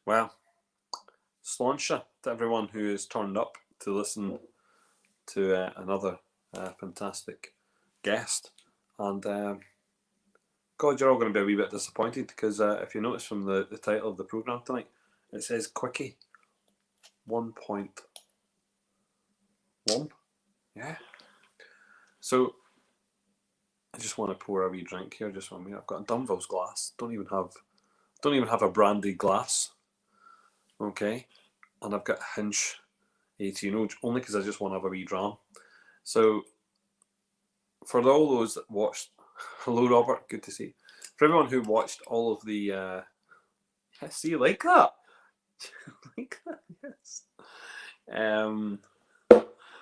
Well, sláinte to everyone who has turned up to listen to another fantastic guest. And God, you're all going to be a wee bit disappointed because if you notice from the title of the programme tonight, it says Quickie 1.1. Yeah. So I just want to pour a wee drink here just for me. I've got a Dunville's glass. Don't even have a brandy glass. Okay. And I've got a Hinch 18, only because I just want to have a wee dram. So for all those that watched, hello Robert, good to see you. For everyone who watched all of the, see, you like that? Like that, yes.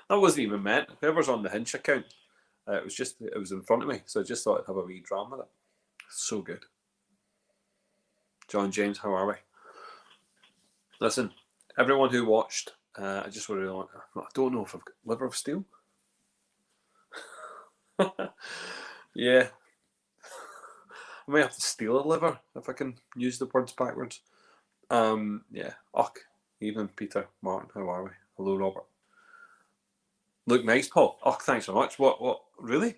That wasn't even meant. Whoever's on the Hinch account, it was in front of me, so I just thought I'd have a wee dram with it. So good. John James, how are we? Listen, everyone who watched, I just really want. I don't know if I've got liver of steel. Yeah, I might have to steal a liver if I can use the words backwards. Yeah. Och, evening, Peter, Martin, how are we? Hello, Robert. Look nice, Paul. Oh, thanks so much. What? Really?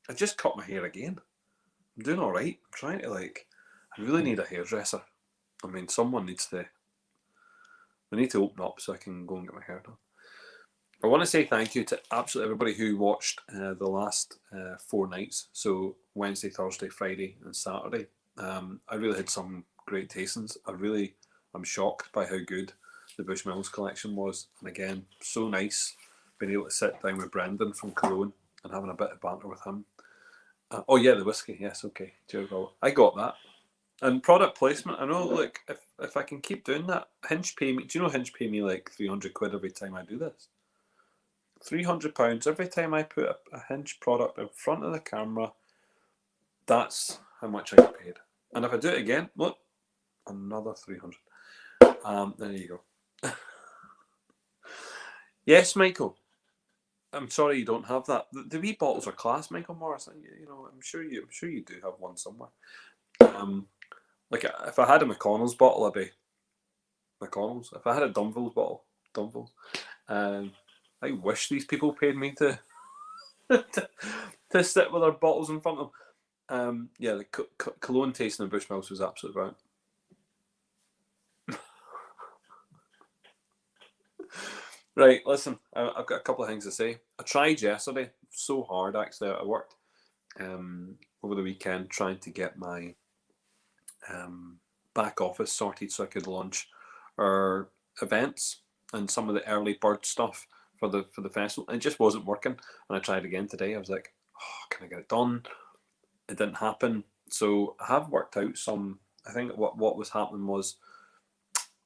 I just cut my hair again. I'm doing all right. I'm trying to I really need a hairdresser. I mean, someone needs to. I need to open up so I can go and get my hair done. I want to say thank you to absolutely everybody who watched the last 4 nights. So Wednesday, Thursday, Friday, and Saturday. I really had some great tastings. I'm shocked by how good the Bushmills collection was. And again, so nice being able to sit down with Brendan from Cologne and having a bit of banter with him. Oh yeah, the whiskey. Yes, okay. I got that. And product placement. I know. Look, if I can keep doing that, Hinch pay me. Do you know Hinch pay me like £300 every time I do this? £300 every time I put a Hinch product in front of the camera. That's how much I get paid. And if I do it again, look, another 300. There you go. Yes, Michael. I'm sorry you don't have that. The wee bottles are class, Michael Morris. You know, I'm sure you do have one somewhere. Like if I had a McConnell's bottle, I'd be McConnell's. If I had a Dunville's bottle, Dunville's. I wish these people paid me to to sit with their bottles in front of them. Yeah, the cologne tasting of Bushmills was absolutely brilliant. Right, listen, I've got a couple of things to say. I tried yesterday so hard, actually. I worked over the weekend trying to get my back office sorted so I could launch our events and some of the early bird stuff for the festival. And it just wasn't working. And I tried again today. I was like, oh, can I get it done? It didn't happen. So I have worked out some. I think what was happening was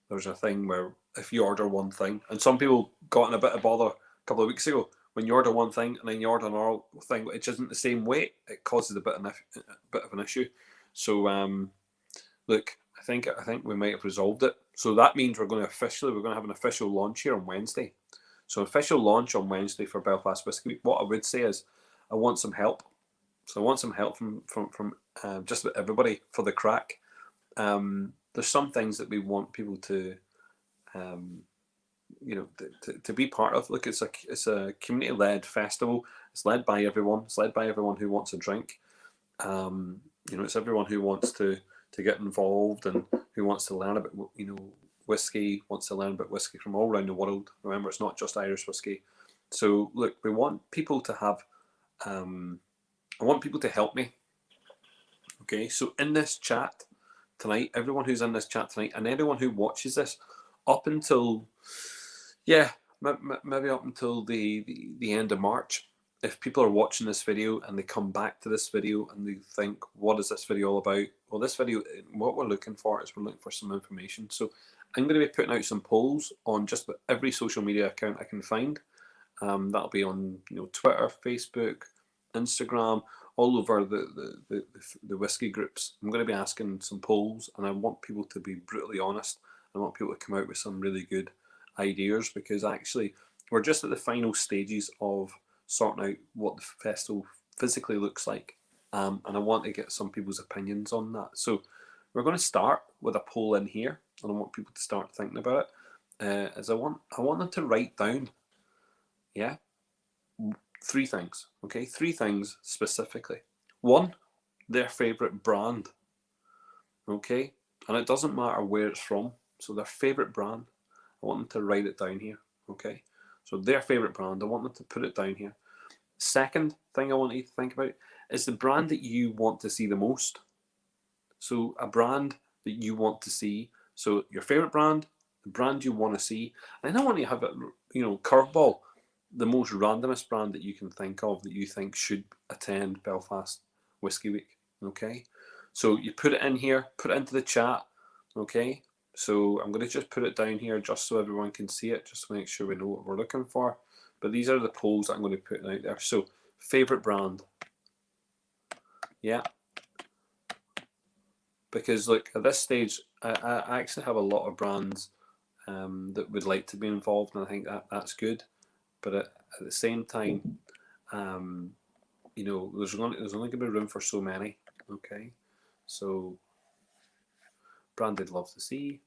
there's a thing where if you order one thing, and some people got in a bit of bother a couple of weeks ago, when you order one thing and then you order another thing which isn't the same weight, it causes a bit of an issue. So look, I think we might have resolved it. So that means we're going to have an official launch here on Wednesday. So official launch on Wednesday for Belfast Whisky Week. What I would say is I want some help. So I want some help from just about everybody for the crack. There's some things that we want people to, to be part of. Look, it's a community-led festival. It's led by everyone. It's led by everyone who wants a drink. It's everyone who wants to get involved and who wants to learn about whiskey, wants to learn about whiskey from all around the world. Remember, it's not just Irish whiskey. So look, we want people to have. I want people to help me. Okay, so in this chat tonight, everyone who's in this chat tonight, and anyone who watches this up until, maybe up until the end of March, if people are watching this video and they come back to this video and they think, what is this video all about? Well, this video, what we're looking for is we're looking for some information. So I'm going to be putting out some polls on just about every social media account I can find. That'll be on Twitter, Facebook, Instagram, all over the whiskey groups. I'm going to be asking some polls, and I want people to be brutally honest. I want people to come out with some really good ideas, because actually we're just at the final stages of sorting out what the festival physically looks like. and I want to get some people's opinions on that. So we're going to start with a poll in here, and I want people to start thinking about it. As I want them to write down, yeah, 3 things. Okay, 3 things specifically. 1, their favorite brand. Okay, and it doesn't matter where it's from. So their favorite brand, I want them to write it down here. Okay, so their favorite brand, I want them to put it down here. Second thing I want you to think about is the brand that you want to see the most. So a brand that you want to see. So your favorite brand, the brand you want to see. And I want you to have a curveball, the most randomest brand that you can think of that you think should attend Belfast Whisky Week. Okay, so you put it in here, put it into the chat. Okay, so I'm going to just put it down here just so everyone can see it, just to make sure we know what we're looking for. But these are the polls that I'm going to put out there. So favorite brand, yeah. Because look, at this stage, I actually have a lot of brands that would like to be involved, and I think that's good. But at the same time, there's only going to be room for so many. Okay, so brand I'd love to see.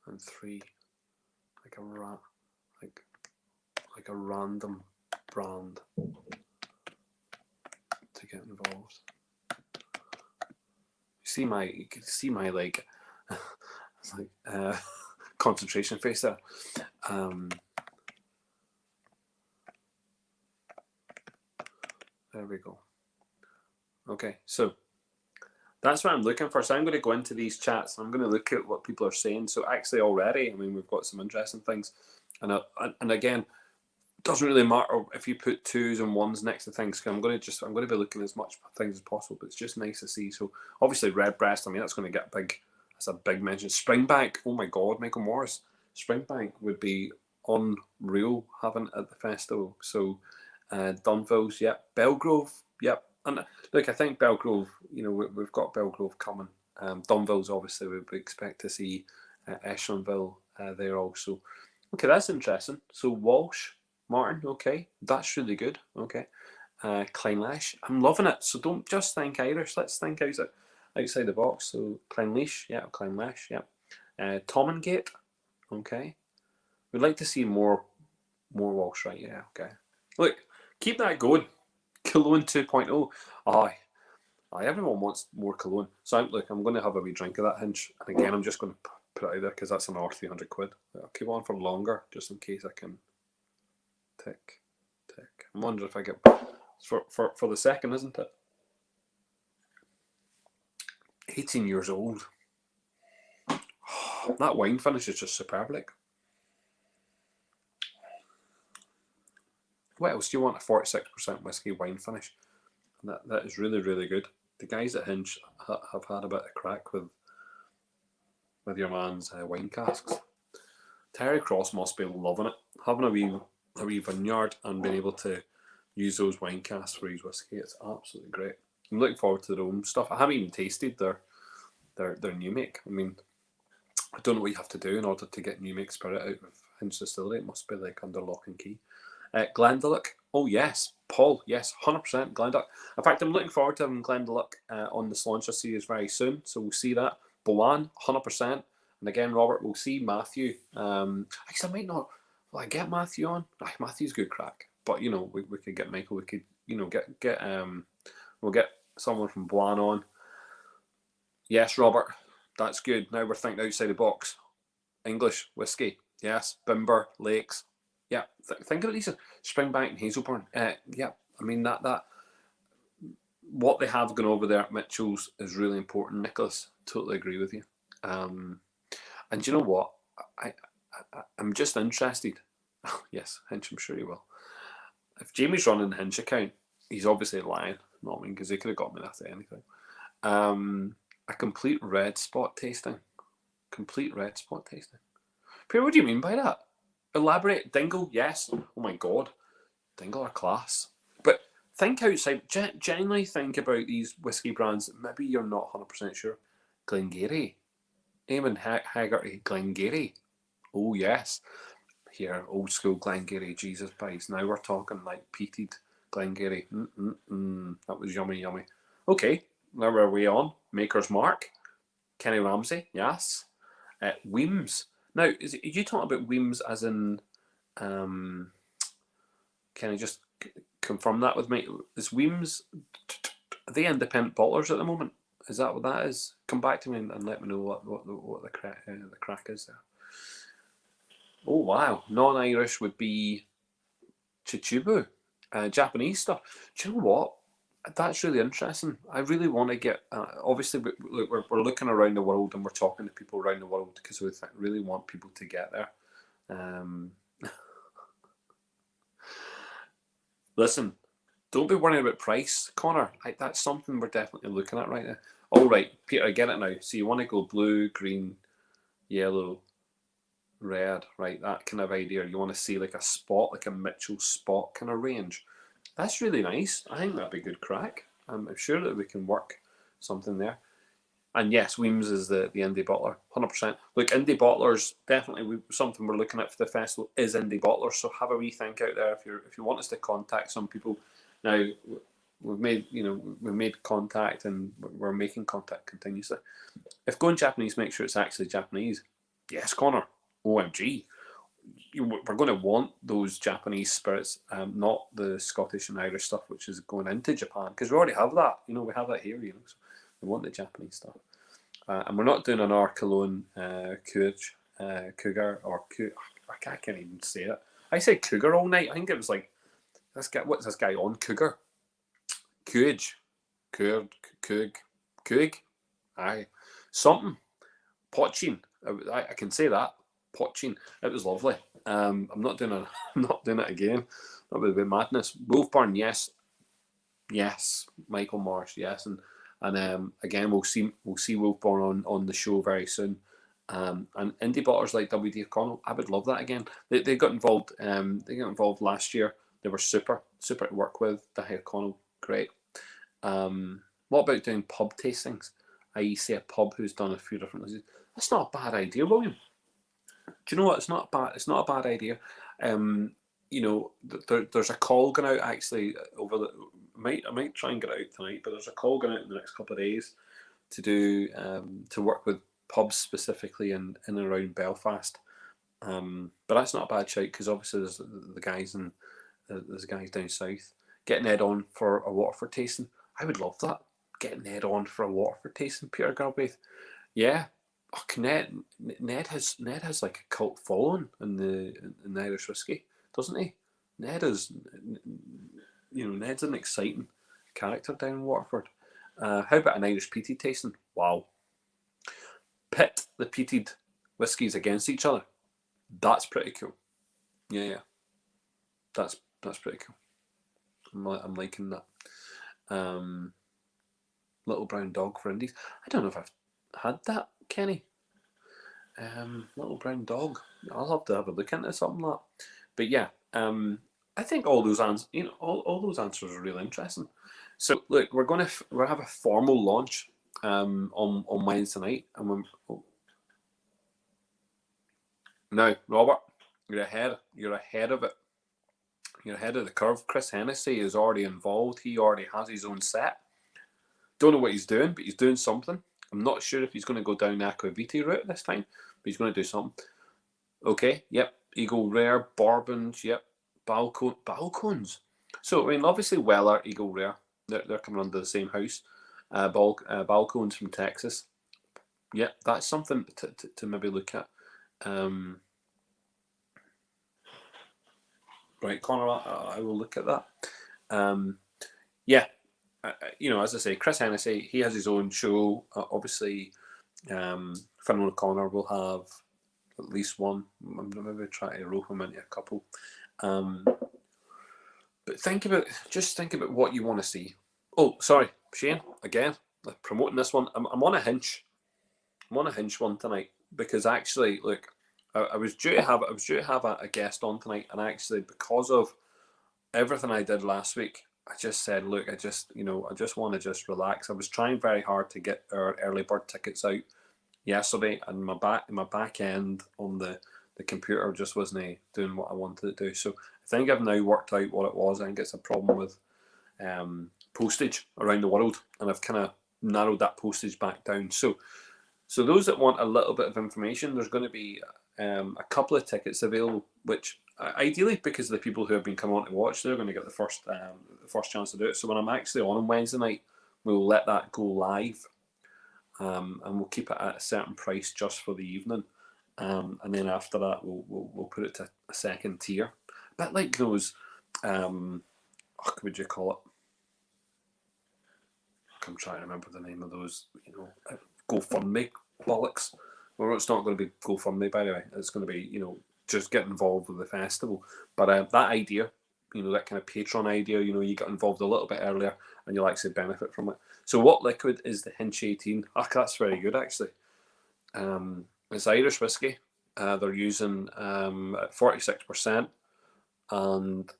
And 3, like a random brand to get involved. You can see my like, it's like concentration face there. There we go. Okay, so that's what I'm looking for. So I'm going to go into these chats and I'm going to look at what people are saying. So actually already, I mean, we've got some interesting things. And again, doesn't really matter if you put 2s and 1s next to things. I'm going to be looking at as much things as possible, but it's just nice to see. So obviously Redbreast, I mean, that's going to get big. That's a big mention. Springbank, oh my God, Michael Morris. Springbank would be unreal having it at the festival. So Dunville's, yep. Belgrove, yep. And look, I think Belgrove, we've got Belgrove coming. Dunville's obviously we expect to see Echelonville there also. Okay, that's interesting. So Walsh, Martin, okay, that's really good. Okay, Clynelish, I'm loving it. So don't just think Irish. Let's think outside the box. So Clynelish, yeah, Clynelish, yeah. Tomingate, okay. We'd like to see more Walsh, right? Yeah, okay. Look, keep that going. Cologne 2.0. Aye, everyone wants more Cologne. So I'm going to have a wee drink of that Hinch. And again, I'm just going to put it out there because that's another 300 quid. I'll keep on for longer just in case I can tick. I'm wondering if I get for the second, isn't it? 18 years old. That wine finish is just superb. Like, what else do you want? A 46% whiskey wine finish. That is really, really good. The guys at Hinge have had a bit of crack with your man's wine casks. Terry Cross must be loving it, having a wee vineyard and being able to use those wine casks for his whiskey. It's absolutely great. I'm looking forward to their own stuff. I haven't even tasted their new make. I mean, I don't know what you have to do in order to get new make spirit out of Hinge Distillery. It must be like under lock and key. Glendalough, oh yes. Paul, yes, 100% Glendalough. In fact, I'm looking forward to having Glendalough on the Sláinte series very soon, so we'll see that. Bolan, 100%. And again, Robert, we'll see Matthew. Actually, I might not. Will I get Matthew on? Matthew's good crack. But, we could get Michael. We could, we'll get someone from Bolan on. Yes, Robert, that's good. Now we're thinking outside the box. English whiskey, yes. Bimber, Lakes. Yeah, think about these. Springbank and Hazelburn. Yeah, I mean that what they have gone over there at Mitchell's is really important. Nicholas, totally agree with you. And you know what? I'm just interested. Yes, Hinch, I'm sure he will. If Jamie's running the Hinch account, he's obviously lying. Not I mean, because he could have got me that to anything. A complete red spot tasting. Complete red spot tasting. Pierre, what do you mean by that? Elaborate. Dingle, yes. Oh my God. Dingle are class. But think outside. Genuinely think about these whiskey brands. Maybe you're not 100% sure. Glengarry. Eamon Haggerty Glengarry. Oh, yes. Here, old school Glengarry. Jesus Christ. Now we're talking like peated Glengarry. That was yummy, yummy. Okay, now we're way on. Maker's Mark. Kenny Ramsey, yes. Weems. Now, are you talking about Weems as in... can I just confirm that with me? Is Weems... Are they independent bottlers at the moment? Is that what that is? Come back to me and let me know what the crack is there. Oh, wow. Non-Irish would be Chichubu. Japanese stuff. Do you know what? That's really interesting. I really want to get... obviously, we're looking around the world and we're talking to people around the world because we really want people to get there. Listen, don't be worrying about price, Connor. That's something we're definitely looking at right now. All right, Peter, I get it now. So you want to go blue, green, yellow, red, right? That kind of idea. You want to see like a spot, like a Mitchell spot kind of range. That's really nice. I think that'd be good crack. I'm sure that we can work something there. And yes, Weems is the indie bottler, 100%. Look, indie bottlers, definitely something we're looking at for the festival is indie bottlers. So have a wee think out there if you want us to contact some people. Now we've made contact and we're making contact continuously. If going Japanese, make sure it's actually Japanese. Yes, Connor. OMG. We're going to want those Japanese spirits, not the Scottish and Irish stuff, which is going into Japan, because we already have that. We have that here. So we want the Japanese stuff, and we're not doing an Arcalone Cougar or I can't even say it. I said Cougar all night. I think it was like this guy. What's this guy on? Cougar, Coog, aye, something. Potchin. I can say that. Potchin. It was lovely. I'm not doing it again. That would be madness. Wolfburn, yes. Michael Marsh, yes. And again, we'll see Wolfburn on the show very soon. And indie bottlers like WD O'Connell, I would love that again. They got involved. They got involved last year. They were super to work with. Dahi O'Connell, great. What about doing pub tastings? I.e., say a pub who's done a few different things. That's not a bad idea, William. Do you know what? It's not a bad idea. There's a call going out actually over the. I might try and get it out tonight, but there's a call going out in the next couple of days to do to work with pubs specifically in and around Belfast. But that's not a bad shout because obviously there's the guys down south getting Ned on for a Waterford tasting. I would love that. Getting Ned on for a Waterford tasting, Peter Galbraith. Yeah. Oh, Ned has like a cult following in the Irish whiskey, doesn't he? Ned's an exciting character down in Waterford. How about an Irish peated tasting? Wow. Pit the peated whiskies against each other. That's pretty cool. Yeah. That's pretty cool. I'm liking that. Little brown dog for indies. I don't know if I've had that, Kenny. Little brown dog. I'll have to have a look into something like that. But yeah, I think all those answers, all those answers are really interesting. So look, we're gonna have a formal launch on Wednesday night, and now, Robert, you're ahead of it. You're ahead of the curve. Chris Hennessy is already involved. He already has his own set. Don't know what he's doing, but he's doing something. I'm not sure if he's going to go down the Aquaviti route this time, but he's going to do something. Okay, yep. Eagle Rare, Bourbons, yep. Balcones. So, I mean, obviously Weller, Eagle Rare, they're coming under the same house. Balcones from Texas. Yep, that's something to maybe look at. Right, Connor, I will look at that. Yeah. As I say, Chris Hennessy, he has his own show. Obviously, Finn O'Connor will have at least one. I'm going to maybe try to rope him into a couple. But think about what you want to see. Oh, sorry, Shane, again, promoting this one. I'm on a hinge. I'm on a hinge one tonight because actually, look, I was due to have a guest on tonight, and actually, because of everything I did last week, I just said, look, I just want to just relax. I was trying very hard to get our early bird tickets out yesterday, and my back end on the computer just wasn't doing what I wanted to do. So I think I've now worked out what it was. I think it's a problem with postage around the world, and I've kind of narrowed that postage back down. So those that want a little bit of information, there's going to be a couple of tickets available, which ideally, because of the people who have been coming on to watch, they're going to get the first chance to do it. So when I'm actually on Wednesday night, we'll let that go live, and we'll keep it at a certain price just for the evening, and then after that, we'll put it to a second tier, a bit like those. What would you call it? I'm trying to remember the name of those. GoFundMe bollocks. Well, it's not going to be GoFundMe, by the way. It's going to be, just get involved with the festival. But that idea, that kind of Patreon idea, you get involved a little bit earlier and you'll actually benefit from it. So what liquid is the Hinch 18? That's very good, actually. It's Irish whiskey. They're using 46%. And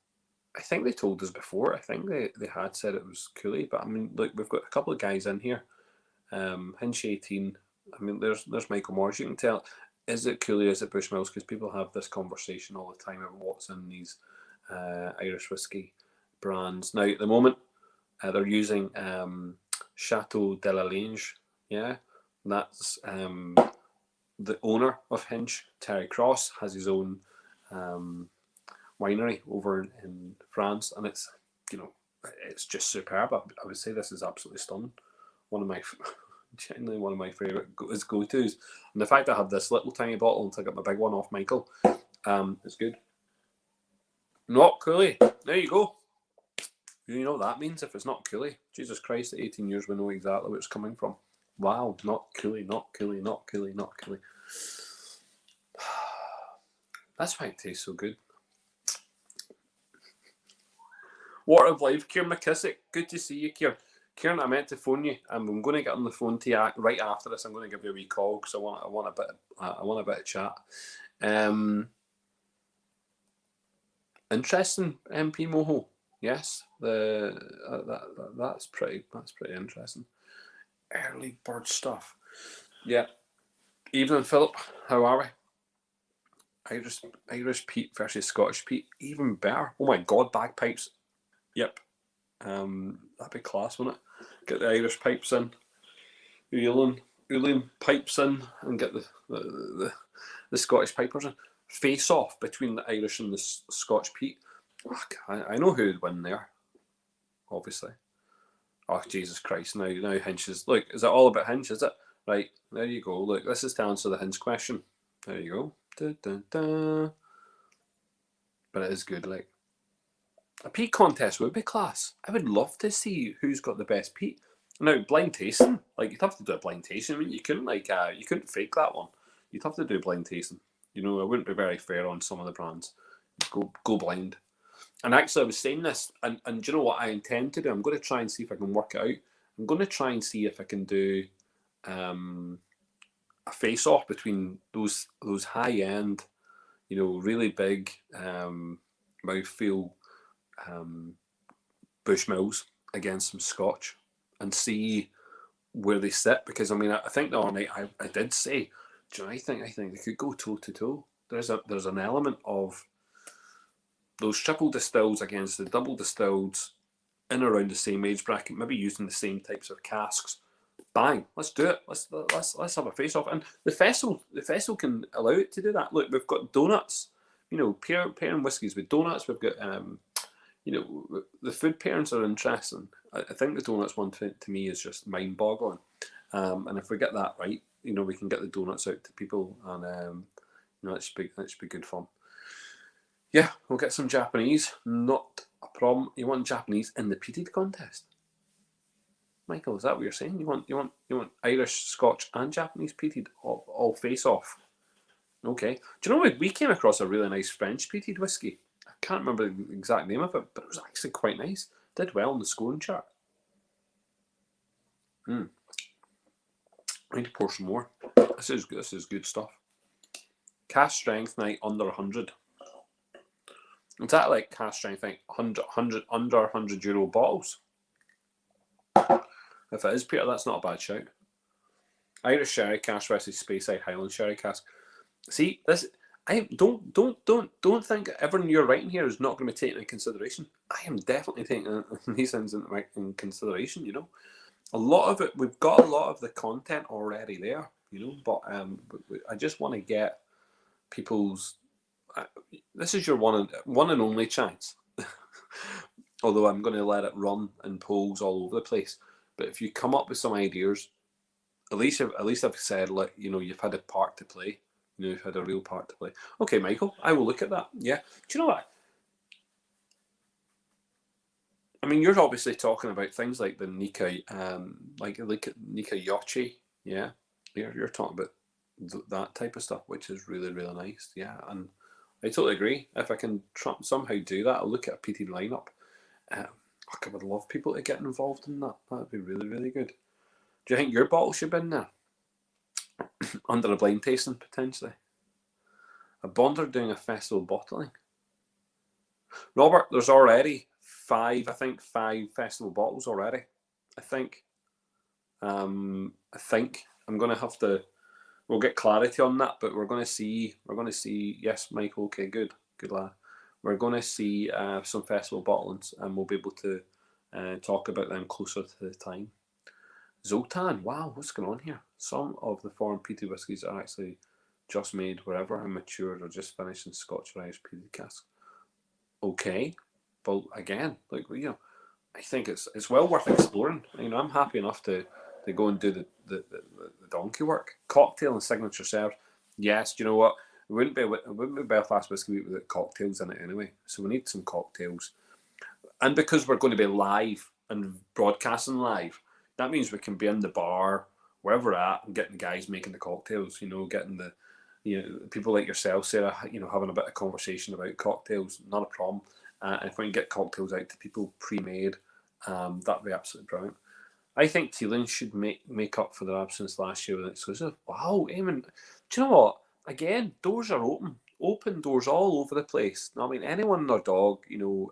I think they told us before. I think they had said it was Cooley. But, I mean, look, we've got a couple of guys in here. Hinch 18. I mean, there's Michael Morris. You can tell, is it Cooley, is it Bushmills? Because people have this conversation all the time about what's in these Irish whiskey brands. Now, at the moment, they're using Chateau de la Lange. Yeah, that's the owner of Hinch, Terry Cross, has his own winery over in France, and it's just superb. I would say this is absolutely stunning. Genuinely one of my favourite go-tos. And the fact I have this little tiny bottle and I got my big one off Michael, it's good. Not Cooley. There you go. You know what that means if it's not Cooley. Jesus Christ, at 18 years we know exactly where it's coming from. Wow, not Cooley, not Cooley, not Cooley, not Cooley. That's why it tastes so good. Water of Life, Kieran McKissick. Good to see you, Kieran. Kieran, I meant to phone you, and I'm going to get on the phone to you right after this. I'm going to give you a wee call because I want a bit of chat. Interesting, MP Moho. Yes, that's pretty interesting. Early bird stuff. Yeah. Evening, Philip. How are we? Irish Pete versus Scottish Pete. Even better. Oh my God, bagpipes. Yep. That'd be class, wouldn't it? Get the Irish pipes in, Uilleann pipes in, and get the Scottish pipers in. Face off between the Irish and the Scotch Pete. I know who'd win there. Obviously. Oh Jesus Christ! Now Hinch is. Look, is it all about Hinch? Is it? Right, there you go. Look, this is to answer the Hinch question. There you go. Da, da, da. But it is good, like. A peat contest would be class. I would love to see who's got the best peat. Now, blind tasting, you'd have to do a blind tasting. I mean, you couldn't fake that one. You'd have to do blind tasting. It wouldn't be very fair on some of the brands. Go blind. And actually, I was saying this, and do you know what I intend to do? I'm going to try and see if I can work it out. I'm going to try and see if I can do a face-off between those high-end, really big mouthfeel Bushmills against some Scotch and see where they sit, because I mean I think the other night I did say, do you know, I think they could go toe to toe. There's an element of those triple distills against the double distilleds in around the same age bracket, maybe using the same types of casks. Bang, let's do it. Let's have a face off. And the festival can allow it to do that. Look, we've got donuts, pairing whiskies with donuts. We've got the food pairings are interesting. I think the donuts one to me is just mind-boggling. And if we get that right, we can get the donuts out to people, and that should be good fun. Yeah, we'll get some Japanese. Not a problem. You want Japanese in the peated contest, Michael? Is that what you're saying? You want Irish, Scotch, and Japanese peated all face off? Okay. Do you know what? We came across a really nice French peated whiskey. I can't remember the exact name of it, but it was actually quite nice. Did well on the scoring chart. I need to pour some more. This is good stuff. Cask strength night under 100. Is that like cask strength night 100 under 100 euro bottles? If it is, Peter, that's not a bad shout. Irish sherry cask versus Speyside Highland sherry cask. See, this I don't think everything you're writing here is not going to be taken into consideration. I am definitely taking these things in consideration. You know, a lot of it, we've got a lot of the content already there. You know, but I just want to get people's. This is your one and only chance. Although I'm going to let it run in polls all over the place. But if you come up with some ideas, at least I've said, like, you know, you've had a part to play. You know, you've had a real part to play. Okay, Michael, I will look at that. Yeah. Do you know what? I mean, you're obviously talking about things like the Nika, like Nika Yochi. Yeah. You're talking about that type of stuff, which is really, really nice. Yeah. And I totally agree. If I can somehow do that, I'll look at a PT lineup. I would love people to get involved in that. That'd be really, really good. Do you think your bottle should be in there? Under a blind tasting, potentially. A Bonder doing a festival bottling. Robert, there's already five festival bottles already. I think I'm going to have to. We'll get clarity on that, but we're going to see. Yes, Michael. Okay, good lad. We're going to see some festival bottlings, and we'll be able to talk about them closer to the time. Zoltan, wow, what's going on here? Some of the foreign peated whiskies are actually just made wherever and matured or just finished in Scotch or Irish peated casks. Okay, but again, like, you know, I think it's well worth exploring. You know, I'm happy enough to go and do the donkey work. Cocktail and signature serves. Yes, do you know what? It wouldn't be Belfast Whiskey Week without cocktails in it anyway. So we need some cocktails, and because we're going to be live and broadcasting live, that means we can be in the bar wherever we're at and getting the guys making the cocktails. You know, getting the people like yourself, Sarah. You know, having a bit of conversation about cocktails. Not a problem. And if we can get cocktails out to people pre-made, that'd be absolutely brilliant. I think Teeling should make up for their absence last year with an exclusive. Wow, Eamon. Do you know what? Again, doors are open. Open doors all over the place. I mean, anyone and their dog, you know,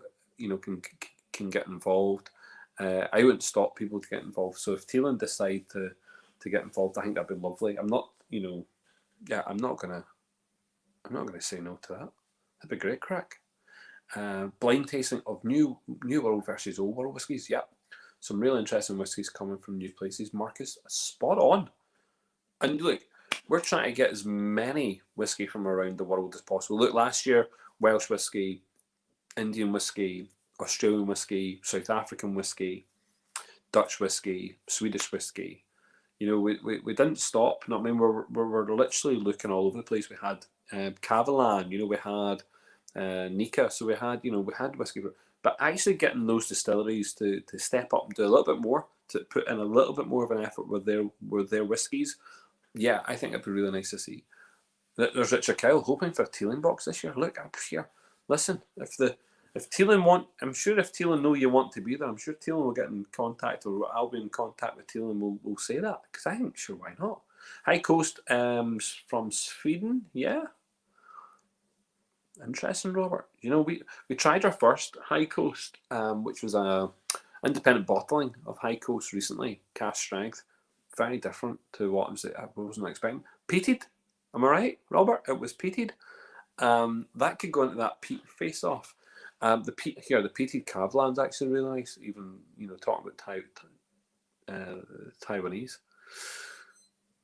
can get involved. I wouldn't stop people to get involved. So if Teeling decide to get involved, I think that'd be lovely. I'm not gonna say no to that. That'd be great crack. Blind tasting of new world versus old world whiskies. Yep. Some real interesting whiskies coming from new places. Marcus, spot on. And look, we're trying to get as many whiskey from around the world as possible. Look, last year, Welsh whiskey, Indian whiskey, Australian whiskey, South African whiskey, Dutch whiskey, Swedish whiskey. You know, we didn't stop. I mean, we're literally looking all over the place. We had Cavalan, you know, we had Nika, so we had whiskey. But actually getting those distilleries to step up and do a little bit more, to put in a little bit more of an effort with their whiskies, yeah, I think it'd be really nice to see. There's Richard Kyle hoping for a Teeling box this year. Look, I'm here. Listen, if Teeling want, I'm sure if Teeling know you want to be there, I'm sure Teeling will get in contact, or I'll be in contact with Teeling. We'll say that, because I think, sure, why not? High Coast from Sweden, yeah. Interesting, Robert. You know, we tried our first High Coast, which was a independent bottling of High Coast recently, cask strength. Very different to what I wasn't expecting. Peated, am I right, Robert? It was peated. That could go into that peat face off. The peated Cavalan's actually really nice. Even, you know, talking about Taiwanese.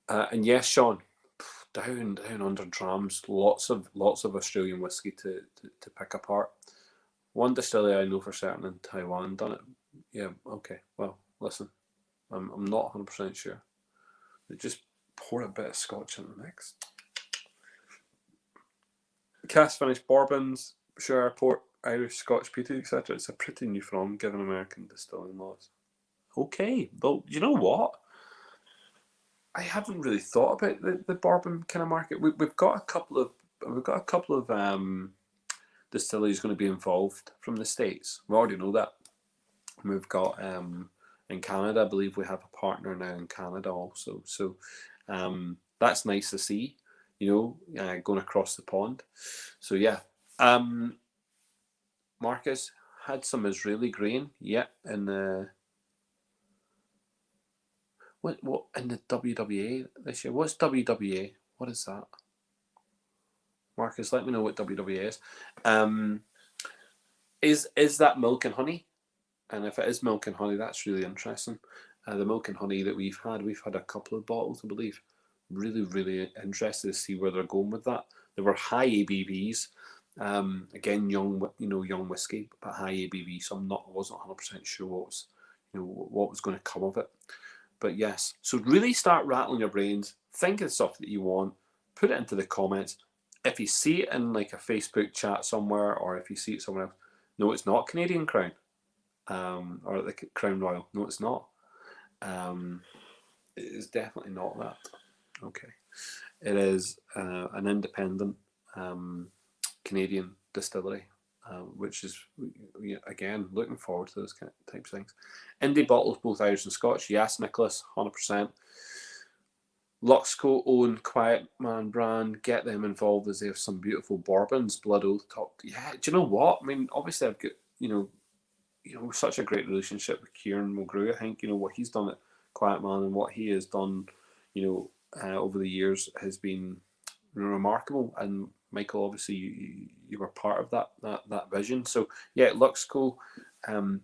And yes, Sean, down under drams, lots of Australian whiskey to pick apart. One distillery I know for certain in Taiwan done it. Yeah, okay. Well, listen, I'm not 100% sure. They just pour a bit of Scotch in the mix. Cask finished bourbons, Shire port, Irish, Scotch peated, etc. It's a pretty new phenomenon given American distilling laws. Okay, well, you know what? I haven't really thought about the bourbon kind of market. We've got a couple of distilleries going to be involved from the States. We already know that. We've got in Canada, I believe we have a partner now in Canada also. So that's nice to see. going across the pond. So yeah, Marcus had some Israeli grain, in the what in the WWA this year. What's WWA? What is that? Marcus, let me know what WWA is. Is that milk and honey? And if it is milk and honey, that's really interesting. The milk and honey that we've had a couple of bottles, I believe. Really, really interested to see where they're going with that. There were high ABVs. Again, young whiskey, but high ABV. So I wasn't 100% sure what was going to come of it. But yes, so really start rattling your brains. Think of stuff that you want. Put it into the comments. If you see it in like a Facebook chat somewhere, or if you see it somewhere else, no, it's not Canadian Crown, or the Crown Royal. No, it's not. It is definitely not that. Okay, it is an independent Canadian distillery, which is, again, looking forward to those types of things. Indie bottles, both Irish and Scotch. Yes, Nicholas, 100%. Luxco own Quiet Man brand. Get them involved, as they have some beautiful bourbons. Blood Oath top. Yeah, do you know what? I mean, obviously I've got such a great relationship with Kieran Mulgrew. I think what he's done at Quiet Man and what he has done, over the years has been remarkable. And Michael, obviously you were part of that vision. So yeah, Luxco.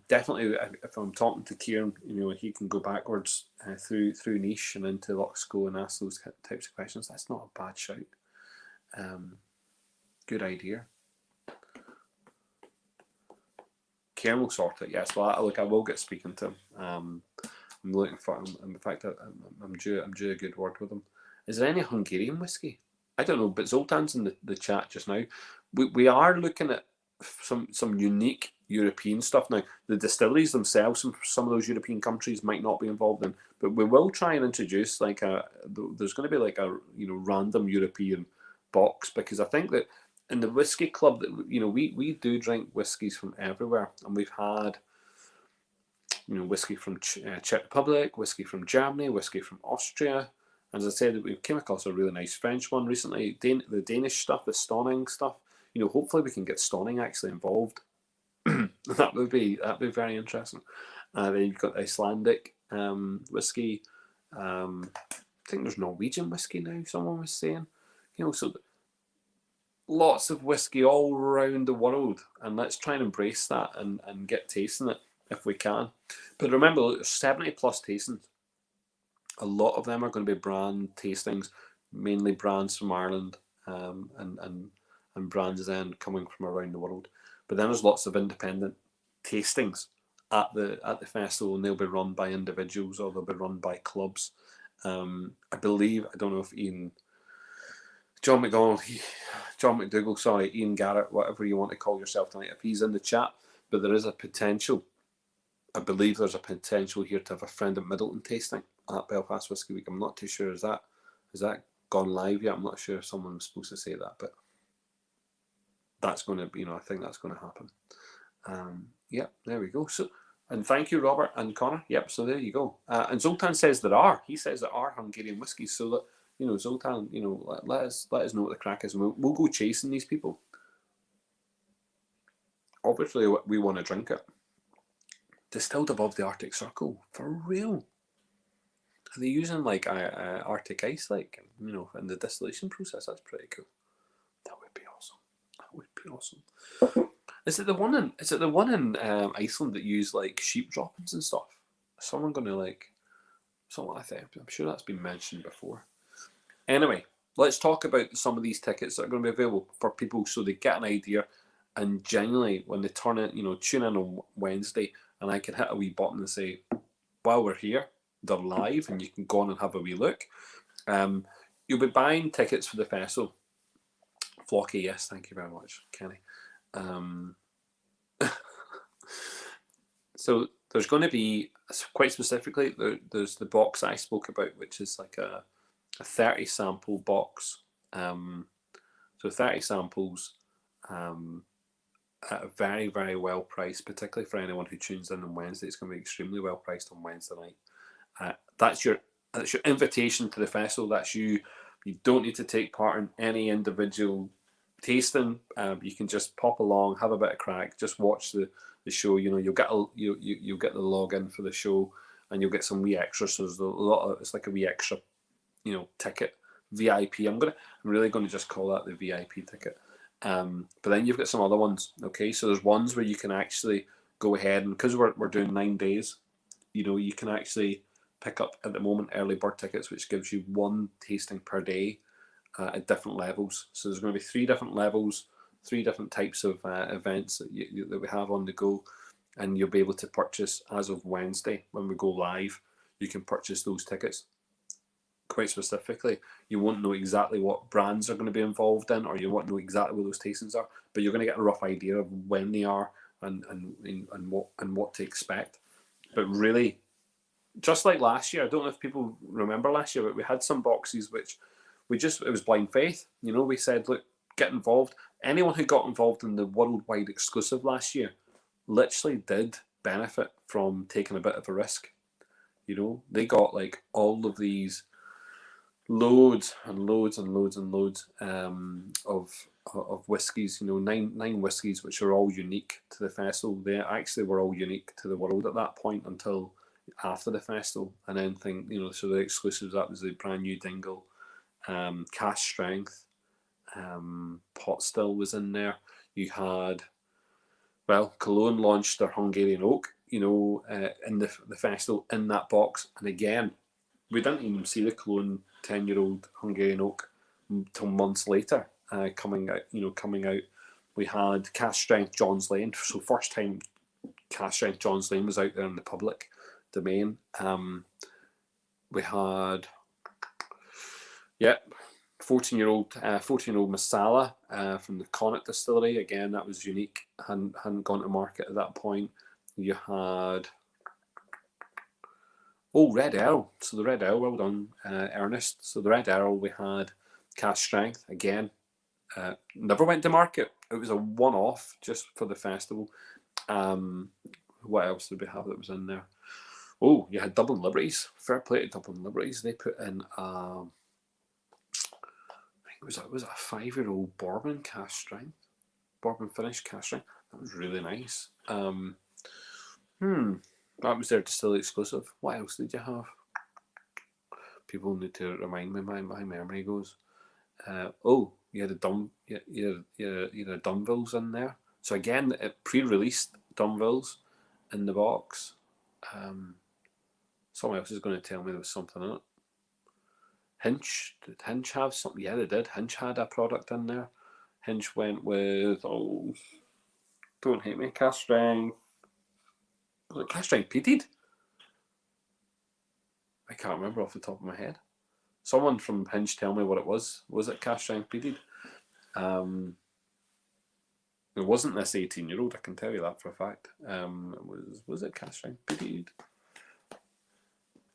Definitely, if I'm talking to Kieran, he can go backwards through niche and into Luxco and ask those types of questions. That's not a bad shout. Good idea. Kieran will sort it. Yes, well, I will get speaking to him. I'm looking for him. In fact, I'm due a good word with him. Is there any Hungarian whiskey? I don't know, but Zoltan's in the chat just now. We are looking at some unique European stuff now. The distilleries themselves from some of those European countries might not be involved in, but we will try and introduce there's going to be like a random European box, because I think that in the whiskey club that we do drink whiskies from everywhere, and we've had whiskey from Czech Republic, whiskey from Germany, whiskey from Austria. As I said, we came across a really nice French one recently. The Danish stuff, the Stonning stuff. Hopefully we can get Stonning actually involved. that would be very interesting. Then you've got Icelandic whiskey. I think there's Norwegian whiskey now. Someone was saying, so lots of whiskey all around the world, and let's try and embrace that and get tasting it if we can. But remember, there's 70 plus tastings. A lot of them are going to be brand tastings, mainly brands from Ireland, and brands then coming from around the world. But then there's lots of independent tastings at the festival, and they'll be run by individuals or they'll be run by clubs. I believe, I don't know if John McDougall, sorry, Ian Garrett, whatever you want to call yourself tonight, if he's in the chat, but there is a potential. I believe there's a potential here to have a friend at Middleton tasting at Belfast Whisky Week. I'm not too sure. Is that gone live yet? I'm not sure if someone was supposed to say that, but that's going to be, I think that's going to happen. Yeah, there we go. So, and thank you, Robert and Connor. Yep, so there you go. And Zoltan says he says there are Hungarian whiskies. So that, Zoltan, let us know what the crack is, and we'll go chasing these people. Obviously, we want to drink it. Distilled above the Arctic Circle, for real. Are they using like Arctic ice, in the distillation process? That's pretty cool. That would be awesome. Is it the one in Iceland that use like sheep droppings and stuff? Is someone going to someone? I think I'm sure that's been mentioned before. Anyway, let's talk about some of these tickets that are going to be available for people, so they get an idea, and genuinely when they tune in on Wednesday, and I can hit a wee button and say, while we're here, they're live, and you can go on and have a wee look. You'll be buying tickets for the festival. Flocky, yes, thank you very much, Kenny. So there's going to be, quite specifically, there's the box I spoke about, which is like a 30 sample box. So 30 samples at a very, very well priced, particularly for anyone who tunes in on Wednesday. It's going to be extremely well priced on Wednesday night. That's your invitation to the festival. That's you You don't need to take part in any individual tasting. You can just pop along, have a bit of crack, just watch the show. You know, you'll get you'll get the login for the show, and you'll get some wee extras. So there's a lot of, it's like a wee extra, you know, ticket, VIP. I'm really gonna just call that the VIP ticket. But then you've got some other ones. Okay, so there's ones where you can actually go ahead, and because we're doing 9 days, you know, you can actually pick up at the moment early bird tickets, which gives you one tasting per day at different levels. So there's going to be 3 different levels, 3 different types of events that that we have on the go, and you'll be able to purchase as of Wednesday when we go live. You can purchase those tickets. Quite specifically, you won't know exactly what brands are going to be involved in, or you won't know exactly what those tastings are, but you're going to get a rough idea of when they are and what to expect. But really, just like last year, I don't know if people remember last year, but we had some boxes which it was blind faith. You know, we said, look, get involved. Anyone who got involved in the worldwide exclusive last year literally did benefit from taking a bit of a risk. You know, they got like all of these loads and loads and loads and loads of whiskies. You know, nine whiskies which are all unique to the festival. They actually were all unique to the world at that point until after the festival, and then you know, so the exclusives, that was the brand new Dingle, Cash Strength, Pot Still was in there. You had, well, Cologne launched their Hungarian Oak, you know, in the festival in that box, and again, we didn't even see the Cologne 10-year-old Hungarian Oak until months later, coming out. We had Cash Strength John's Lane, so first time Cash Strength John's Lane was out there in the public domain. We had, 14-year-old Masala from the Connacht distillery. Again, that was unique. Hadn't gone to market at that point. You had Red Earl. So the Red Earl, well done, Ernest. So the Red Earl, we had Cash Strength again. Never went to market. It was a one-off just for the festival. What else did we have that was in there? Oh, you had Dublin Liberties. Fair play to Dublin Liberties. They put in, I think it was a 5-year-old bourbon Cash Strength, bourbon finish Cash Strength. That was really nice. That was their distillery exclusive. What else did you have? People need to remind me. My memory goes. You had a Dunvilles in there. So again, it pre-released Dunvilles in the box. Someone else is going to tell me there was something in it. Hinch, did Hinch have something? Yeah, they did. Hinch had a product in there. Hinch went with, don't hate me, Cash Strength. Was it Cash Strength Peated? I can't remember off the top of my head. Someone from Hinch tell me what it was. Was it Cash Strength Peated? It wasn't this 18-year-old, I can tell you that for a fact. Was it Cash Strength Peated?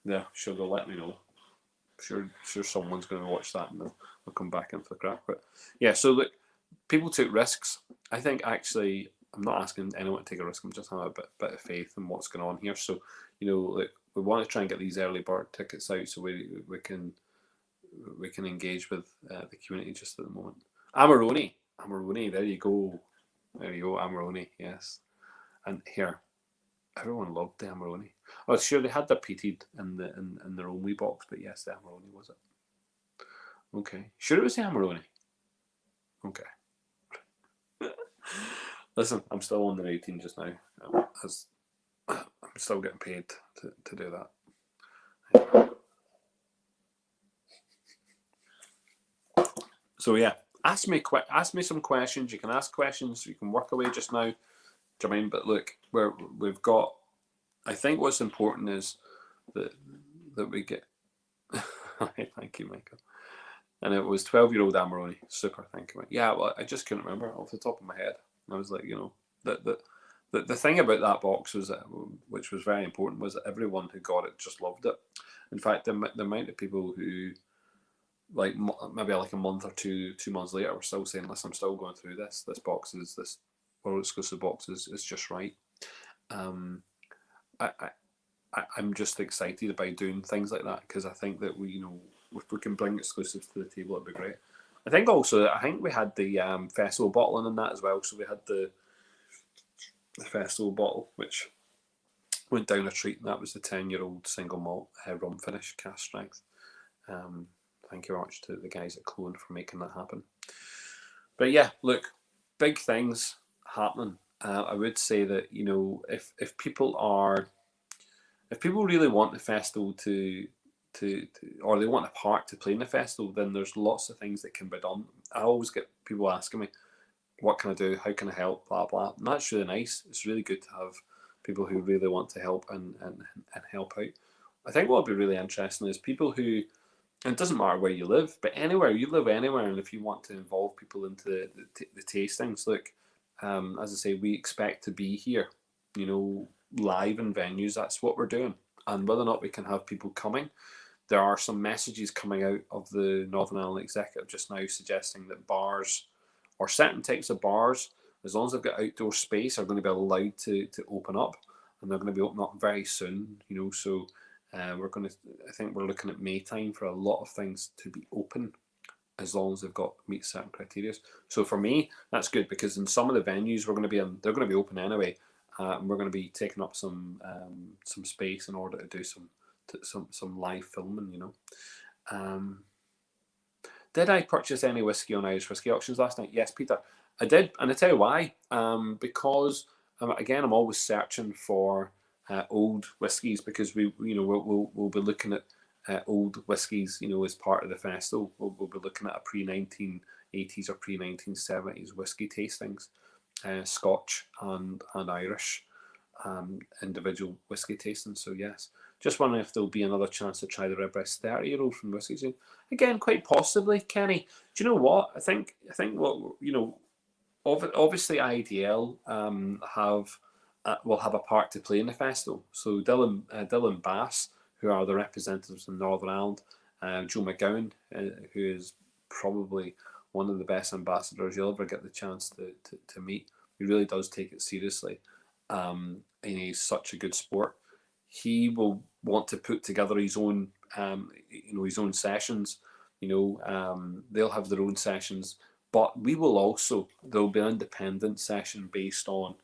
Yeah, sure, they'll let me know. Sure, someone's going to watch that and they'll come back in for the crack. But yeah, so look, people took risks. I think actually, I'm not asking anyone to take a risk. I'm just having a bit of faith in what's going on here. So, you know, like, we want to try and get these early bird tickets out so we can engage with the community just at the moment. Amarone, there you go, Amarone, yes. And here, everyone loved the Amarone. Oh, sure, they had the peated in their own wee box, but yes, the Amarone was it. Okay, sure, it was the Amarone. Okay. Listen, I'm still on the 18 just now. I'm still getting paid to do that. So yeah, ask me some questions. You can ask questions. You can work away just now. Do you know what I mean? But look, we've got. I think what's important is that we get. Thank you, Michael. And it was 12-year-old Amarone. Super, thank you. Yeah, well, I just couldn't remember off the top of my head. I was like, you know, the thing about that box was which was very important, was that everyone who got it just loved it. In fact, the amount of people who, like, maybe like a month or 2 months later, were still saying, listen, I'm still going through this. This world exclusive box is just right. I'm just excited about doing things like that, because I think that we, you know, if we can bring exclusives to the table, it'd be great. I think we had the festival bottle in that as well. So we had the festival bottle, which went down a treat, and that was the 10-year-old single malt rum finish, cask strength. Thank you very much to the guys at Clone for making that happen. But yeah, look, big things happening. I would say that, if people really want the festival to or they want a park to play in the festival, then there's lots of things that can be done. I always get people asking me, what can I do? How can I help? Blah, blah. And that's really nice. It's really good to have people who really want to help and help out. I think what would be really interesting is people who, and it doesn't matter where you live, but anywhere, you live anywhere, and if you want to involve people into the tastings, look, as I say, we expect to be here, live in venues. That's what we're doing. And whether or not we can have people coming, there are some messages coming out of the Northern Ireland Executive just now suggesting that bars, or certain types of bars, as long as they've got outdoor space, are going to be allowed to open up, and they're going to be opening up very soon. So I think we're looking at May time for a lot of things to be open, as long as they've meet certain criteria. So for me, that's good, because in some of the venues they're going to be open anyway, and we're going to be taking up some space in order to do some live filming. Did I purchase any whiskey on Irish Whiskey Auctions last night? Yes, Peter, I did, and I tell you why. Because again, I'm always searching for old whiskies, because we'll be looking at old whiskies, as part of the festival. We'll be looking at a pre-1980s or pre-1970s whiskey tastings, Scotch and Irish individual whiskey tastings. So yes, just wondering if there'll be another chance to try the Redbreast 30-year-old from Whiskey Zone. Again, quite possibly, Kenny. Do you know what? I think what obviously IDL will have a part to play in the festival. So Dylan Bass, who are the representatives in Northern Ireland, Joe McGowan, who is probably one of the best ambassadors you'll ever get the chance to meet. He really does take it seriously, and he's such a good sport. He will want to put together his own, his own sessions. They'll have their own sessions, but there'll be an independent session based on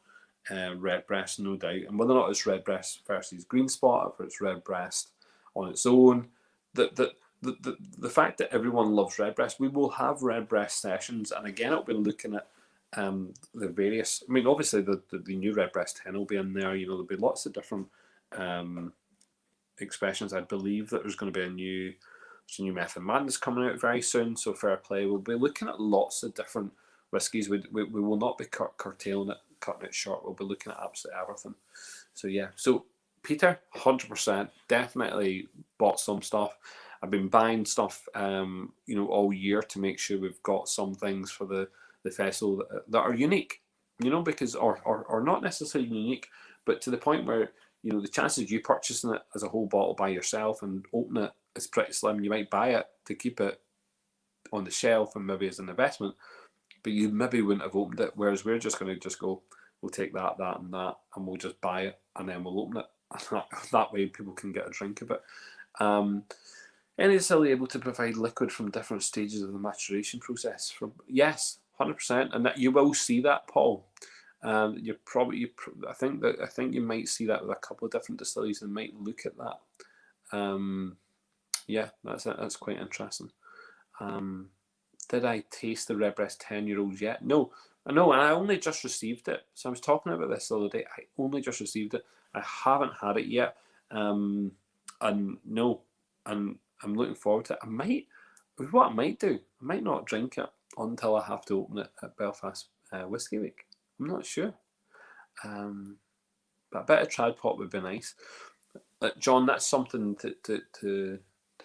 Redbreast, no doubt. And whether or not it's Redbreast versus Green Spot, or if it's Redbreast on its own, the fact that everyone loves Redbreast, we will have Redbreast sessions, and again, it'll be looking at the various. I mean, obviously the new Redbreast 10 will be in there. There'll be lots of different expressions. I believe that there's going to be a new Method Madness coming out very soon. So fair play. We'll be looking at lots of different whiskies. We will not be curtailing it, cutting it short. We'll be looking at absolutely everything. So yeah. So Peter, 100%, definitely bought some stuff. I've been buying stuff, all year to make sure we've got some things for the festival that are unique, because or not necessarily unique, but to the point where the chances of you purchasing it as a whole bottle by yourself and open it is pretty slim. You might buy it to keep it on the shelf and maybe as an investment, but you maybe wouldn't have opened it. Whereas we're just going to go, we'll take that, and we'll just buy it, and then we'll open it. And that way people can get a drink of it. And it's still able to provide liquid from different stages of the maturation process. Yes, 100%, and that you will see that, Paul. I think you might see that with a couple of different distilleries and might look at that. Yeah, that's quite interesting. Did I taste the Redbreast 10-year-olds yet? No, and I only just received it. So I was talking about this the other day. I only just received it. I haven't had it yet. And I'm looking forward to it. What I might do, I might not drink it until I have to open it at Belfast Whisky Week. I'm not sure. But a bit of trad pot would be nice. John, that's something to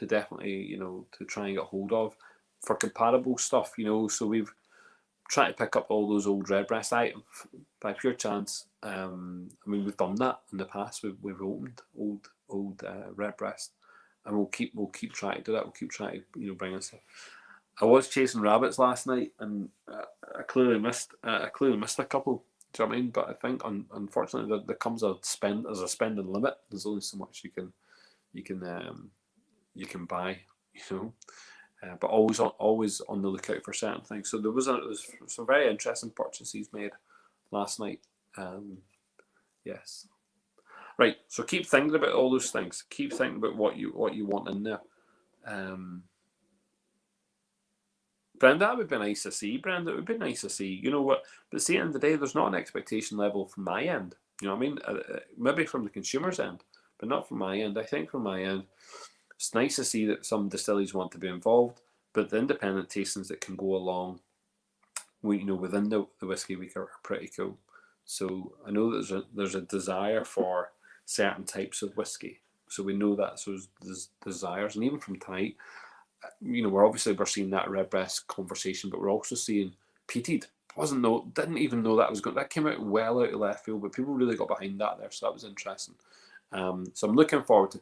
definitely, to try and get hold of for comparable stuff, so we've tried to pick up all those old Redbreast items by pure chance. We've done that in the past. We've opened old Redbreast, and we'll keep trying to do that. We'll keep trying to bring in stuff. I was chasing rabbits last night, and I clearly missed a couple. Do you know what I mean? But I think unfortunately there comes a spending limit. There's only so much you can buy But always on the lookout for certain things. So there was some very interesting purchases made last night. Yes. Right. So keep thinking about all those things. Keep thinking about what you want in there. Brenda, that would be nice to see. Brenda, it would be nice to see. You know what? But see, at the end of the day, there's not an expectation level from my end. You know what I mean? Maybe from the consumer's end, but not from my end. I think from my end, it's nice to see that some distilleries want to be involved, but the independent tastings that can go along, within the Whiskey Week are pretty cool. So I know there's a desire for certain types of whiskey. So we know that. So there's desires, and even from tonight, we're seeing that redbreast conversation, but we're also seeing peated. Didn't even know that was going. That came out well out of left field, but people really got behind that there, so that was interesting. So I'm looking forward to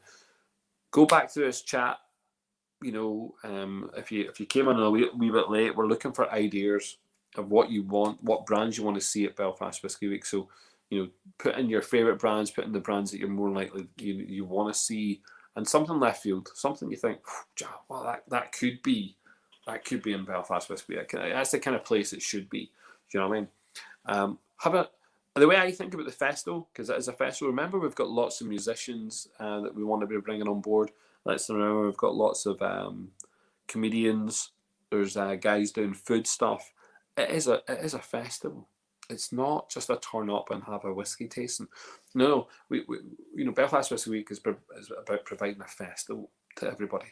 go back to this chat. If you came in a wee bit late, we're looking for ideas of what you want, what brands you want to see at Belfast Whisky Week. So, put in your favourite brands, put in the brands that you're more likely you want to see, and something left field, something you think, well, that could be in Belfast Whisky Week. That's the kind of place it should be. Do you know what I mean? The way I think about the festival, because it is a festival, remember we've got lots of musicians that we want to be bringing on board. Let's remember we've got lots of comedians. There's guys doing food stuff. It is a festival. It's not just a turn up and have a whiskey tasting. No, we Belfast Whisky Week is about providing a festival to everybody.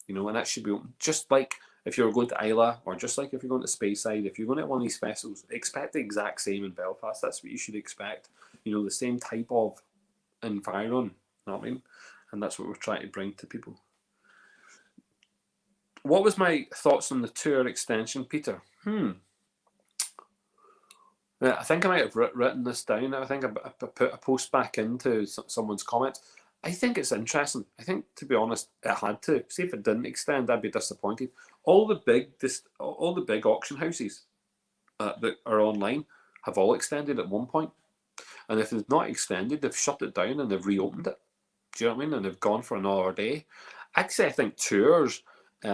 And that should be open. Just like if you're going to Isla, or just like if you're going to Speyside, if you're going to one of these festivals, expect the exact same in Belfast. That's what you should expect. The same type of environment. You know what I mean? And that's what we're trying to bring to people. What was my thoughts on the tour extension, Peter? I think I might have written this down. I think I put a post back into someone's comments. I think it's interesting. I think, to be honest, it had to. See, if it didn't extend, I'd be disappointed. All the big auction houses that are online have all extended at one point. And if they've not extended, they've shut it down and they've reopened it. Do you know what I mean? And they've gone for another day. Actually, I think tours, they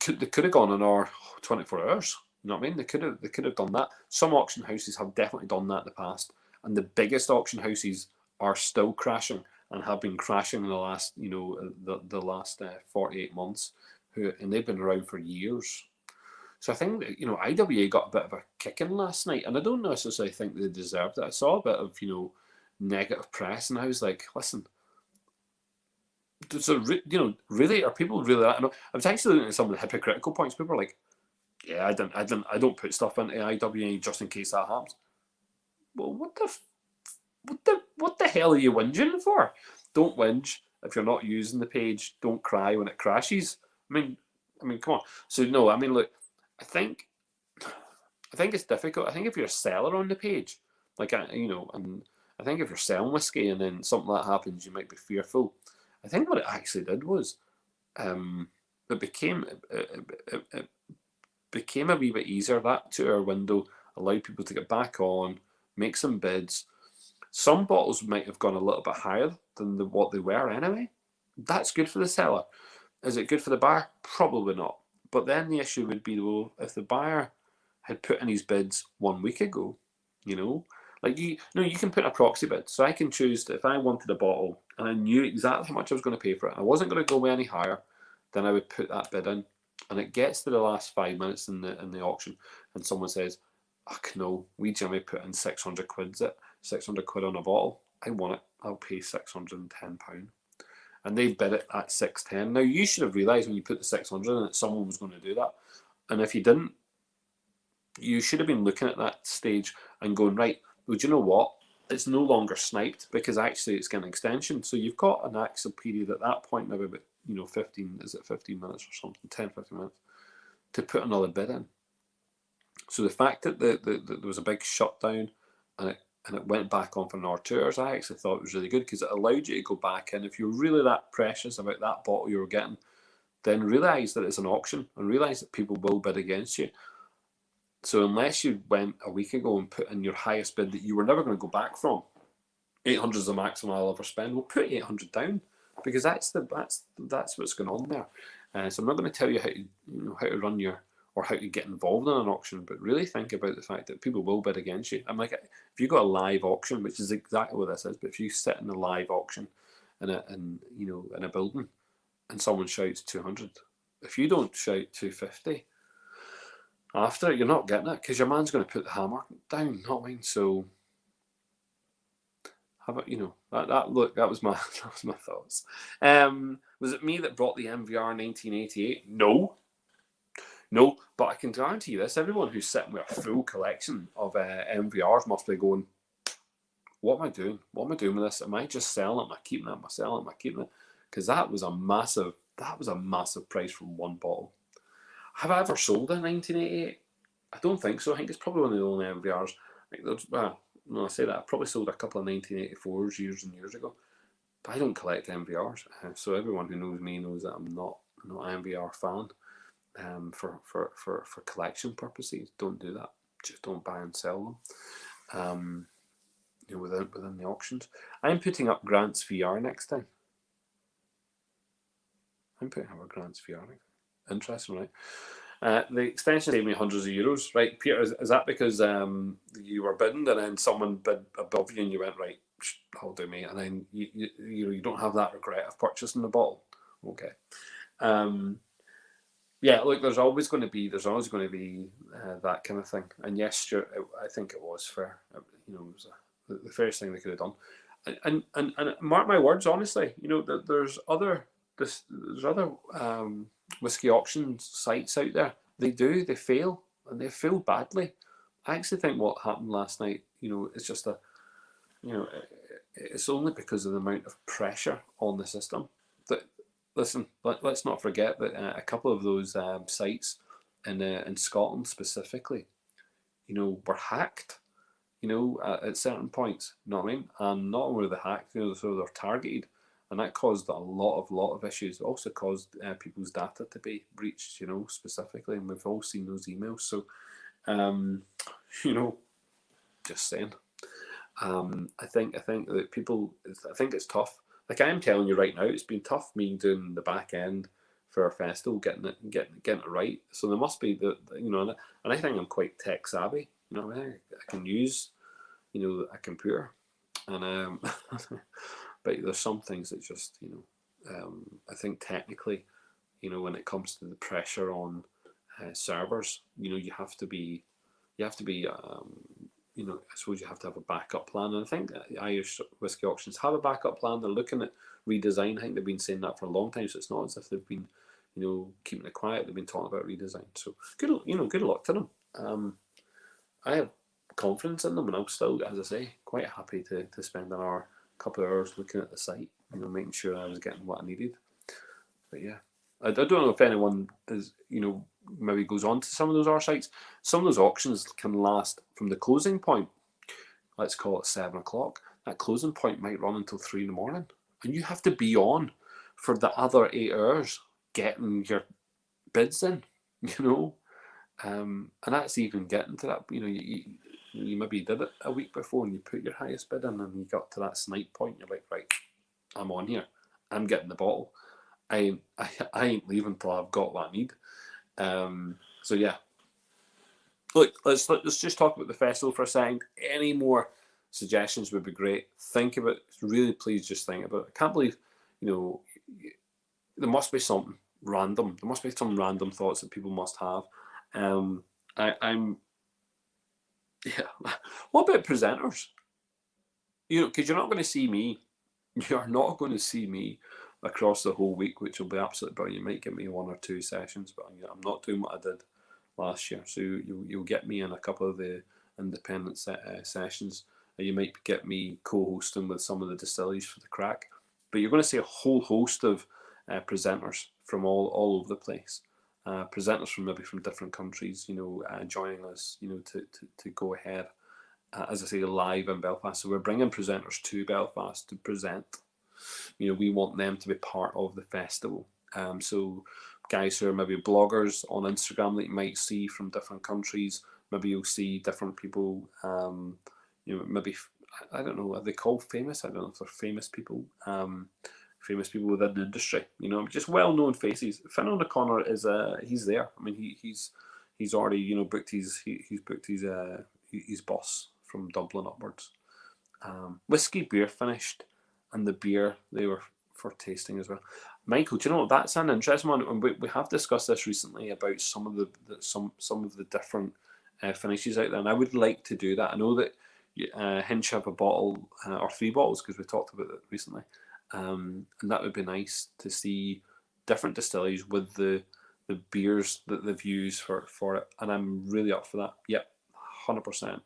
could have gone another 24 hours. You know what I mean? They could have done that. Some auction houses have definitely done that in the past. And the biggest auction houses are still crashing and have been crashing in the last, the last 48 months. And they've been around for years. So I think that, IWA got a bit of a kick in last night, and I don't necessarily think they deserved it. I saw a bit of, negative press, and I was like, listen, so, really, are people really that? I was actually looking at some of the hypocritical points. People are like, yeah, I don't put stuff into IWA just in case that happens. Well, what the hell are you whinging for? Don't whinge if you're not using the page. Don't cry when it crashes. I mean, come on. So no, I mean, look, I think it's difficult. I think if you're a seller on the page, and I think if you're selling whiskey and then something like that happens, you might be fearful. I think what it actually did was, it became a wee bit easier. That 2 hour window allowed people to get back on, make some bids. Some bottles might have gone a little bit higher than what they were anyway. That's good for the seller. Is it good for the buyer? Probably not. But then the issue would be, though, if the buyer had put in his bids 1 week ago, you can put a proxy bid. So I can choose if I wanted a bottle and I knew exactly how much I was going to pay for it. I wasn't going to go any higher, then I would put that bid in. And it gets to the last 5 minutes in the auction, and someone says, no, we generally put in 600 quid on a bottle. I want it. I'll pay £610. And they bid it at 610. Now, you should have realised when you put the 600 in that someone was going to do that. And if you didn't, you should have been looking at that stage and going, right, well, do you know what? It's no longer sniped because actually it's getting an extension. So you've got an actual period at that point, maybe about 15 minutes or something, 10, 15 minutes, to put another bid in. So the fact that there was a big shutdown and it went back on for another 2 hours, I actually thought it was really good because it allowed you to go back in. If you're really that precious about that bottle you were getting, then realise that it's an auction and realise that people will bid against you. So unless you went a week ago and put in your highest bid that you were never going to go back from, 800 is the maximum I'll ever spend, we'll put 800 down. because that's what's going on there. So I'm not going to tell you how to run your or how to get involved in an auction, but really think about the fact that people will bid against you. I'm like, if you've got a live auction, which is exactly what this is, but if you sit in a live auction in a building and someone shouts 200, if you don't shout 250 after it, you're not getting it because your man's going to put the hammer down, not mine. So that was my thoughts. Was it me that brought the MVR 1988? No, but I can guarantee you this: everyone who's sitting with a full collection of MVRs must be going, "What am I doing? What am I doing with this? Am I just selling it? Am I keeping it? Am I selling it? Am I keeping it?" Because that was a massive price from one bottle. Have I ever sold a 1988? I don't think so. I think it's probably one of the only MVRs. No, I say that. I probably sold a couple of 1984s years and years ago. But I don't collect MVRs. So everyone who knows me knows that I'm not an MVR fan. For collection purposes, don't do that. Just don't buy and sell them. Within the auctions. I'm putting up Grant's VR next time. Interesting, right? The extension saved me hundreds of euros, right? Peter, is that because you were bidding and then someone bid above you and you went, right, I'll do, mate, and then you don't have that regret of purchasing the bottle? Okay. Yeah, look, there's always going to be that kind of thing. And yes, Stuart, I think it was fair. It was the fairest thing they could have done. And mark my words, honestly, there's other whiskey auction sites out there. They fail, and they fail badly. I actually think what happened last night, it's just it's only because of the amount of pressure on the system. That, listen, let's not forget that a couple of those sites in Scotland specifically, were hacked. At certain points, you know what I mean? And not only were they hacked, so they're targeted. And that caused a lot of issues. It also caused people's data to be breached, specifically. And we've all seen those emails. So, just saying. I think that I think it's tough. Like I'm telling you right now, it's been tough me doing the back end for a festival, getting it right. So there must be and I think I'm quite tech savvy. I can use, a computer, and but there's some things that just, I think technically, when it comes to the pressure on servers, you have to be, I suppose you have to have a backup plan. And I think Irish whiskey auctions have a backup plan. They're looking at redesign. I think they've been saying that for a long time. So it's not as if they've been, keeping it quiet. They've been talking about redesign. So good luck to them. I have confidence in them, and I'm still, as I say, quite happy to spend a couple of hours looking at the site, making sure I was getting what I needed. But yeah, I don't know if anyone is, maybe goes on to some of those R sites. Some of those auctions can last from the closing point, let's call it 7 o'clock. That closing point might run until 3 in the morning, and you have to be on for the other 8 hours getting your bids in, and that's even getting to that. You maybe did it a week before and you put your highest bid in, and you got to that snipe point. You're like, right, I'm on here. I'm getting the bottle. I ain't leaving till I've got what I need. So yeah. Look, let's just talk about the festival for a second. Any more suggestions would be great. Think about it. Really, please just think about it. I can't believe, there must be something random. There must be some random thoughts that people must have. What about presenters? Because you're not going to see me. You're not going to see me across the whole week, which will be absolutely brilliant. You might get me 1 or 2 sessions, but I'm not doing what I did last year. So you'll get me in a couple of the independent sessions. You might get me co-hosting with some of the distilleries for the crack. But you're going to see a whole host of presenters from all over the place. Presenters from different countries, joining us, to go ahead, as I say, live in Belfast. So we're bringing presenters to Belfast to present. We want them to be part of the festival. So guys who are maybe bloggers on Instagram that you might see from different countries, maybe you'll see different people, maybe, I don't know, are they called famous? I don't know if they're famous people. famous people within the industry. You know, just well-known faces. Finn O'Connor is he's there. I mean, he's already, you know, booked he's booked his bus from Dublin upwards. Whiskey beer finished, and the beer they were for tasting as well. Michael, do you know what? That's an interesting one, and we have discussed this recently about some of the different finishes out there, and I would like to do that. I know that Hinch have a bottle or 3 bottles because we talked about it recently, and that would be nice to see different distilleries with the beers that they've used for it, and I'm really up for that. Yep, 100%.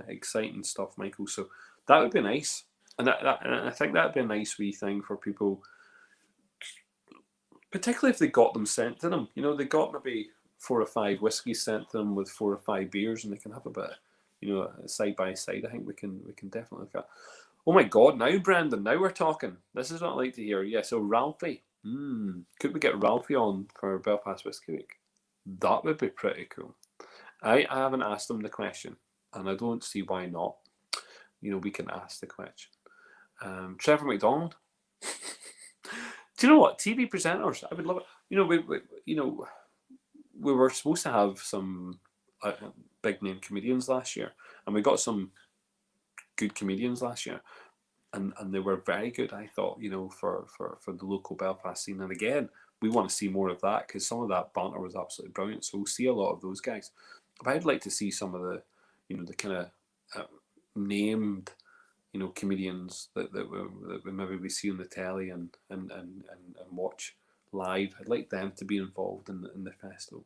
Exciting stuff, Michael. So that would be nice, and I think that'd be a nice wee thing for people, particularly if they got them sent to them. You know, they got maybe 4 or 5 whiskies sent to them with 4 or 5 beers, and they can have a bit, you know, side by side. I think we can definitely look at. Oh my God! Now, Brandon, now we're talking. This is what I like to hear. Yeah. So Ralphie, could we get Ralphie on for Belfast Whisky Week? That would be pretty cool. I haven't asked him the question, and I don't see why not. You know, we can ask the question. Trevor McDonald. Do you know what? TV presenters, I would love it. You know, we were supposed to have some big name comedians last year, and we got some good comedians last year, and they were very good. I thought, you know, for the local Belfast scene, and again, we want to see more of that because some of that banter was absolutely brilliant. So we'll see a lot of those guys. But I'd like to see some of the, you know, the kind of named, you know, comedians that we maybe we see on the telly and watch live. I'd like them to be involved in the festival.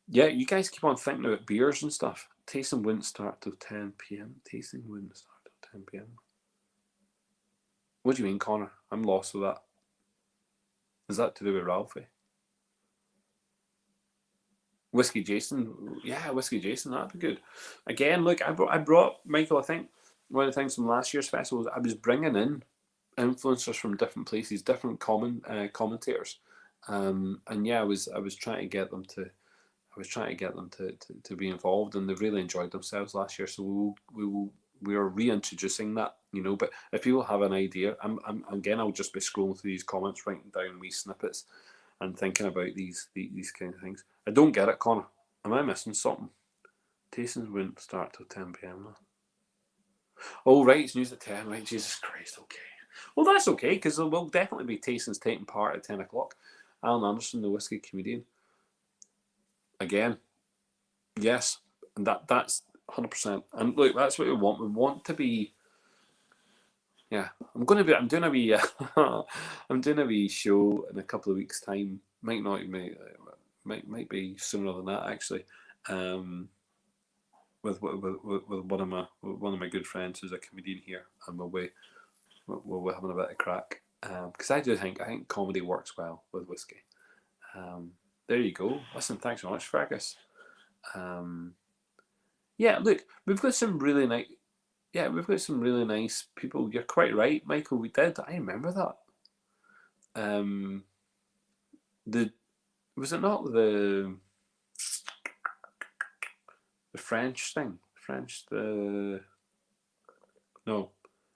Yeah, you guys keep on thinking about beers and stuff. Tasting wouldn't start till 10 p.m. Tasting wouldn't start till 10 p.m. What do you mean, Connor? I'm lost with that. Is that to do with Ralphie? Whiskey Jason, yeah, Whiskey Jason, that'd be good. Again, look, I brought Michael. I think one of the things from last year's festival was I was bringing in influencers from different places, different commentators, and yeah, I was trying to get them to, to be involved, and they've really enjoyed themselves last year. So we are reintroducing that, you know. But if people have an idea, I'll just be scrolling through these comments, writing down wee snippets, and thinking about these kind of things. I don't get it, Connor. Am I missing something? Tastings wouldn't start till 10 p.m. Oh, right, it's news at 10. Right, Jesus Christ, okay. Well, that's okay, because there will definitely be tastings taking part at 10 o'clock. Alan Anderson, the whiskey comedian. Again, yes, and that's 100%. And look, that's what we want. We want to be. Yeah, I'm doing a wee. I'm doing a wee show in a couple of weeks' time. Might be sooner than that actually. With one of my good friends who's a comedian here, and we'll be having a bit of crack. Because I think comedy works well with whiskey. There you go. Listen, thanks so much, Fergus. Yeah, look, we've got some really nice. Yeah, we've got some really nice people. You're quite right, Michael. We did. I remember that. Was it not the French thing?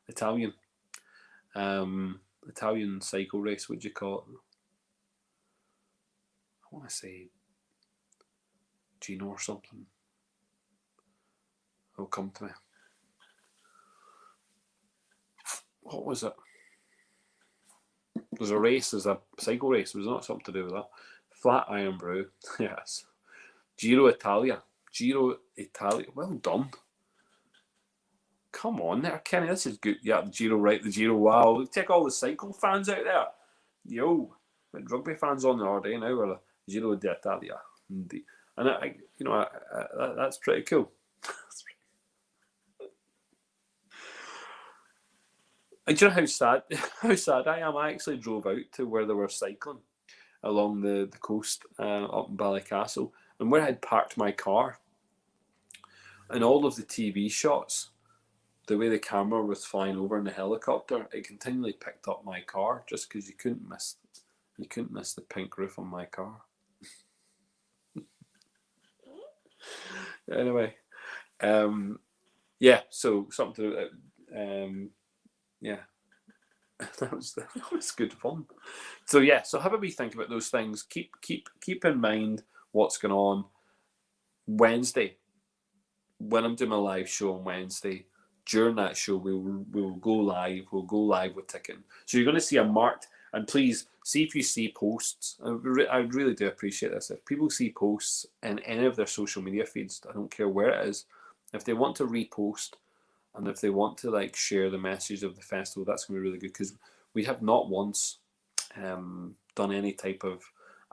Italian. Italian cycle race. What do you call it? I want to say Gino or something. It'll come to me. What was it? There's a race. There's a cycle race. Was not something to do with that. Flat Iron Brew. Yes. Giro Italia. Well done. Come on there, Kenny. This is good. Yeah, the Giro, right? The Giro. Wow. Take all the cycle fans out there. Yo, rugby fans on there all day now. Or the Giro d'Italia. And that's pretty cool. And do you know how sad I am? I actually drove out to where they were cycling along the coast up in Ballycastle, and where I'd parked my car, and all of the TV shots, the way the camera was flying over in the helicopter, it continually picked up my car just because you couldn't miss the pink roof on my car. Anyway, yeah. So something to yeah. that was good fun. So yeah, so have a wee think about those things. Keep in mind what's going on. Wednesday, when I'm doing my live show on Wednesday, during that show we'll go live. We'll go live with ticketing. So you're going to see a marked. And please see if you see posts. I really do appreciate this. If people see posts in any of their social media feeds, I don't care where it is, if they want to repost and if they want to like share the message of the festival, that's going to be really good, because we have not once done any type of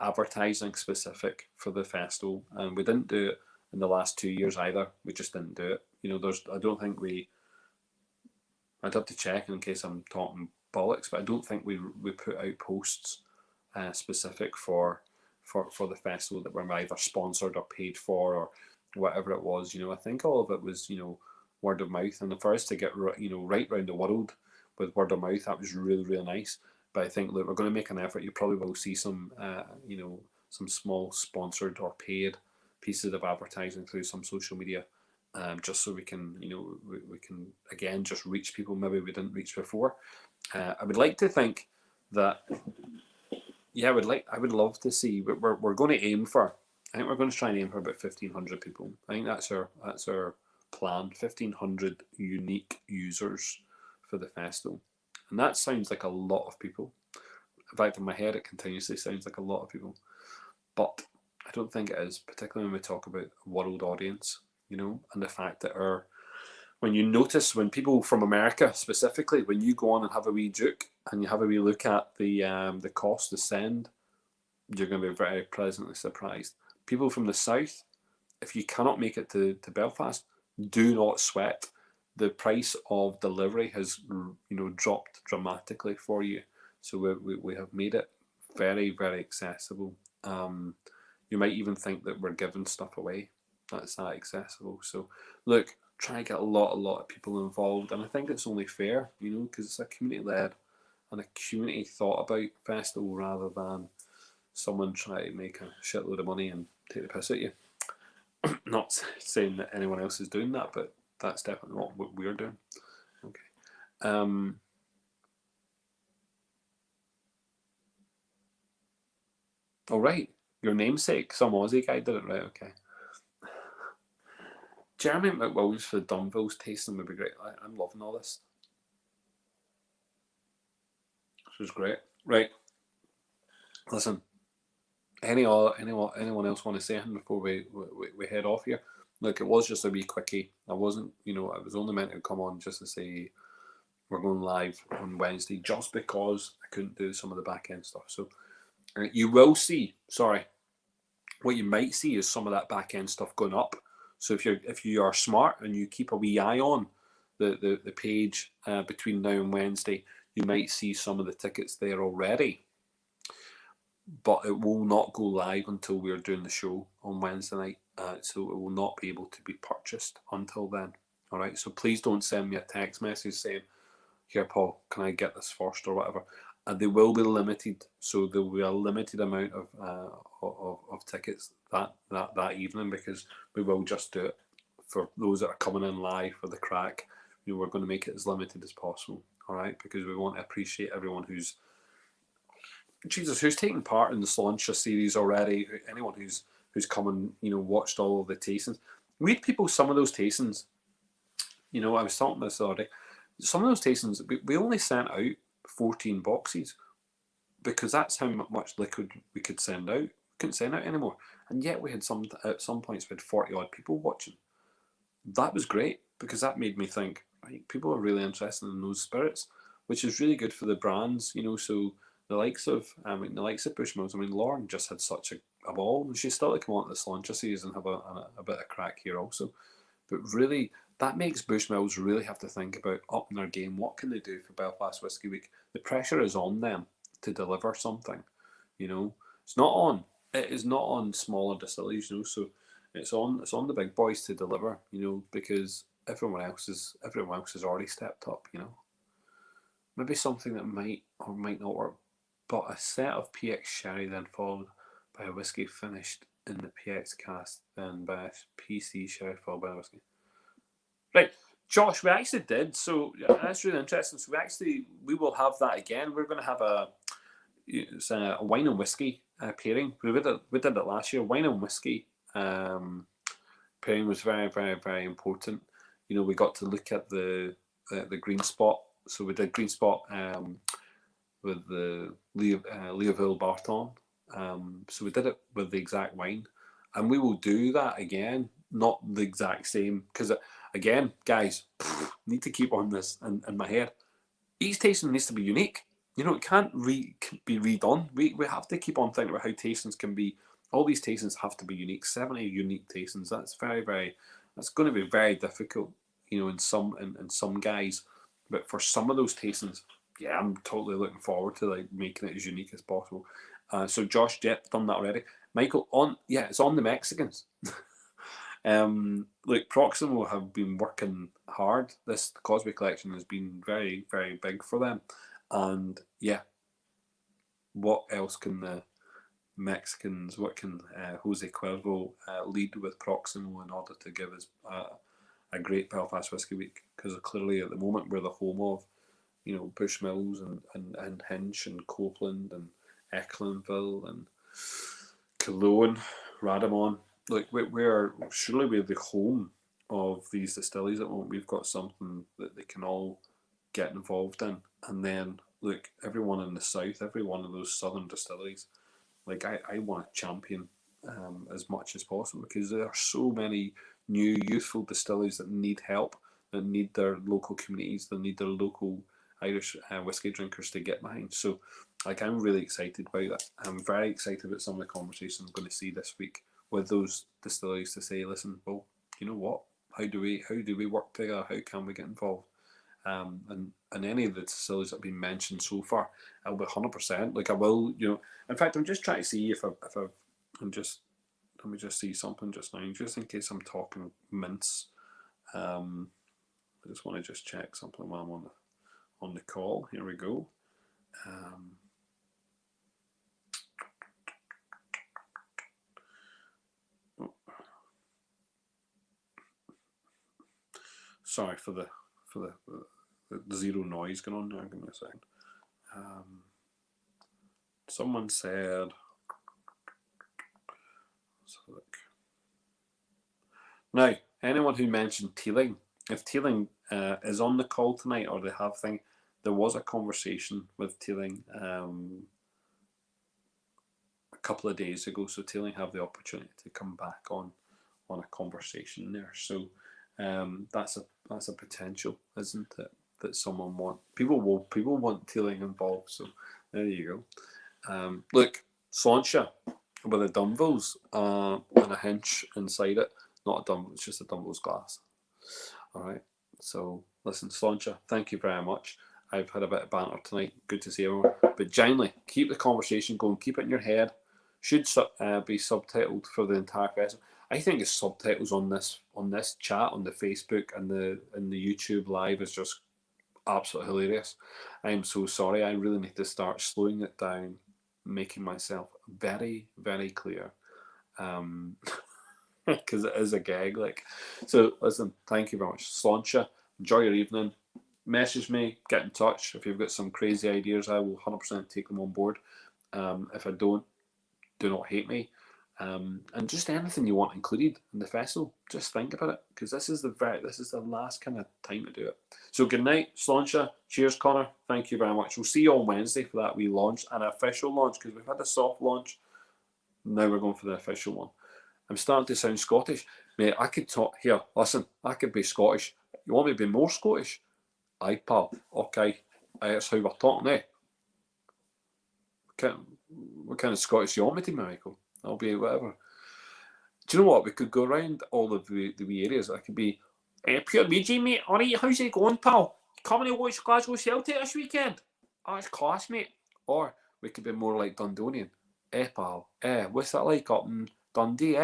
advertising specific for the festival, and we didn't do it in the last 2 years either. We just didn't do it. I don't think I'd have to check in case I'm talking bollocks, but I don't think we put out posts specific for the festival that were either sponsored or paid for or whatever it was. I think all of it was word of mouth, and for us to get right round the world with word of mouth, that was really, really nice. But I think that we're going to make an effort. You probably will see some some small sponsored or paid pieces of advertising through some social media, just so we can we can again just reach people maybe we didn't reach before. I would like to think that I would love to see. We're going to aim for. I think we're going to try and aim for about 1,500 people. I think that's our plan. 1,500 unique users for the festival, and that sounds like a lot of people. In fact, in my head, it continuously sounds like a lot of people, but I don't think it is, particularly when we talk about world audience, and the fact that when people from America specifically, when you go on and have a wee juke and you have a wee look at the cost to send, you're going to be very pleasantly surprised. People from the south, if you cannot make it to Belfast, do not sweat. The price of delivery has dropped dramatically for you. So we have made it very, very accessible. You might even think that we're giving stuff away. That's that accessible. So look, try and get a lot of people involved, and I think it's only fair, because it's a community-led and a community thought-about festival rather than someone try to make a shitload of money and take the piss at you. Not saying that anyone else is doing that, but that's definitely not what we're doing. Okay. All right. Your namesake, some Aussie guy did it, right? Okay. Jeremy McWilliams for the Dunvilles tasting would be great. I'm loving all this. This is great. Right. Listen. Anyone else want to say anything before we head off here? Look, it was just a wee quickie. I wasn't, I was only meant to come on just to say we're going live on Wednesday, just because I couldn't do some of the back end stuff. So you will see. Sorry, what you might see is some of that back end stuff going up. So if you are smart and you keep a wee eye on the page between now and Wednesday, you might see some of the tickets there already. But it will not go live until we're doing the show on Wednesday night. So it will not be able to be purchased until then. All right. So please don't send me a text message saying, "Here, Paul, can I get this first?" or whatever. And they will be limited. So there will be a limited amount of tickets that evening, because we will just do it for those that are coming in live for the crack. We're going to make it as limited as possible. All right, because we want to appreciate everyone who's taken part in the Sláinte series already. Anyone who's come and watched all of the tastings. We had people, some of those tastings. I was talking about this the other day. Some of those tastings, we only sent out 14 boxes, because that's how much liquid we could send out. We couldn't send out anymore, and yet we had at some points we had 40 odd people watching. That was great, because that made me think, right, people are really interested in those spirits, which is really good for the brands. So the likes of Bushmills. Lauren just had such a ball, and she's still to come on to the Sláinte series and have a bit of crack here also. But really, that makes Bushmills really have to think about upping their game. What can they do for Belfast Whisky Week? The pressure is on them to deliver something. It's not on. It is not on smaller distilleries. So it's on the big boys to deliver. Because everyone else has already stepped up. Maybe something that might or might not work. But a set of PX sherry, then followed by a whiskey finished in the PX cask, then by a PC sherry followed by a whiskey. Right. Josh, we actually did. So that's really interesting. So we will have that again. We're going to have a wine and whiskey pairing. We did it last year. Wine and whiskey pairing was very, very, very important. You know, we got to look at the green spot. So we did green spot with the Leoville Barton. So we did it with the exact wine, and we will do that again. Not the exact same, because again, guys, need to keep on this in my head. Each tasting needs to be unique. You know, it can't be redone. We have to keep on thinking about how tastings can be. All these tastings have to be unique. 70 unique tastings. That's that's going to be very difficult. You know, in some guys, but for some of those tastings, yeah, I'm totally looking forward to like making it as unique as possible. So Josh, Jet, done that already. Michael, it's on the Mexicans. Look, Proximo have been working hard. This Cosby collection has been very, very big for them. And yeah, what else can the Mexicans, what can Jose Cuervo lead with Proximo in order to give us a great Belfast Whisky Week? Because clearly at the moment we're the home of, you know, Bushmills and Hinch and Copeland and Ecklandville and Cologne, Radamon. Like surely we're the home of these distilleries at the moment. We've got something that they can all get involved in. And then look, everyone in the south, every one of those southern distilleries, like I want to champion as much as possible, because there are so many new youthful distilleries that need help, that need their local communities, that need their local Irish whiskey drinkers to get behind. So like I'm really excited about that. I'm very excited about some of the conversations I'm going to see this week with those distilleries to say, listen, well, you know what? How do we work together? How can we get involved? And any of the distilleries that have been mentioned so far, I'll be 100%. Like I will, you know. In fact, I'm just trying to see let me just see something just now, just in case I'm talking mince. I just want to just check something while I'm on the call. Here we go. Sorry for the zero noise going on there. Give me a second. Someone said, let's have a look. Now, anyone who mentioned Teeling, if Teeling is on the call tonight, or they have thing, there was a conversation with Teeling a couple of days ago, so Teeling have the opportunity to come back on a conversation there. So that's a potential, isn't it? That someone people want Teeling involved. So there you go. Look, Sláinte with a Dunvilles and a Hinch inside it. Not a Dunvilles, it's just a Dunvilles glass. All right. So listen, Sláinte, thank you very much. I've had a bit of banter tonight. Good to see everyone. But genuinely, keep the conversation going. Keep it in your head. Should be subtitled for the entire festival. I think the subtitles on this chat on the Facebook and the YouTube live is just absolutely hilarious. I'm so sorry. I really need to start slowing it down, making myself very, very clear, because it is a gag. Like, so listen. Thank you very much, Sláinte. Enjoy your evening. Message me. Get in touch if you've got some crazy ideas. I will 100% take them on board. If I don't, do not hate me. And just anything you want included in the festival, just think about it, because this is the last kind of time to do it. So good night, Sláinte. Cheers, Connor. Thank you very much. We'll see you on Wednesday for that wee launch, an official launch, because we've had a soft launch. Now we're going for the official one. I'm starting to sound Scottish, mate. I could talk here. Listen, I could be Scottish. You want me to be more Scottish? Aye, pal. Okay, that's how we're talking, eh? What kind of Scottish you want me to be, Michael? I'll be whatever. Do you know what? We could go around all of the wee areas. I could be pure BG, mate. All right, how's it going, pal? Coming to watch Glasgow Celtic this weekend? Oh, it's class, mate. Or we could be more like Dundonian. Pal. What's that like up in Dundee?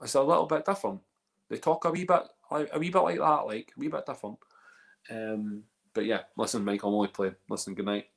It's a little bit different. They talk a wee bit like that, like a wee bit different. But yeah, listen, Mike, I'm only playing. Listen, good night.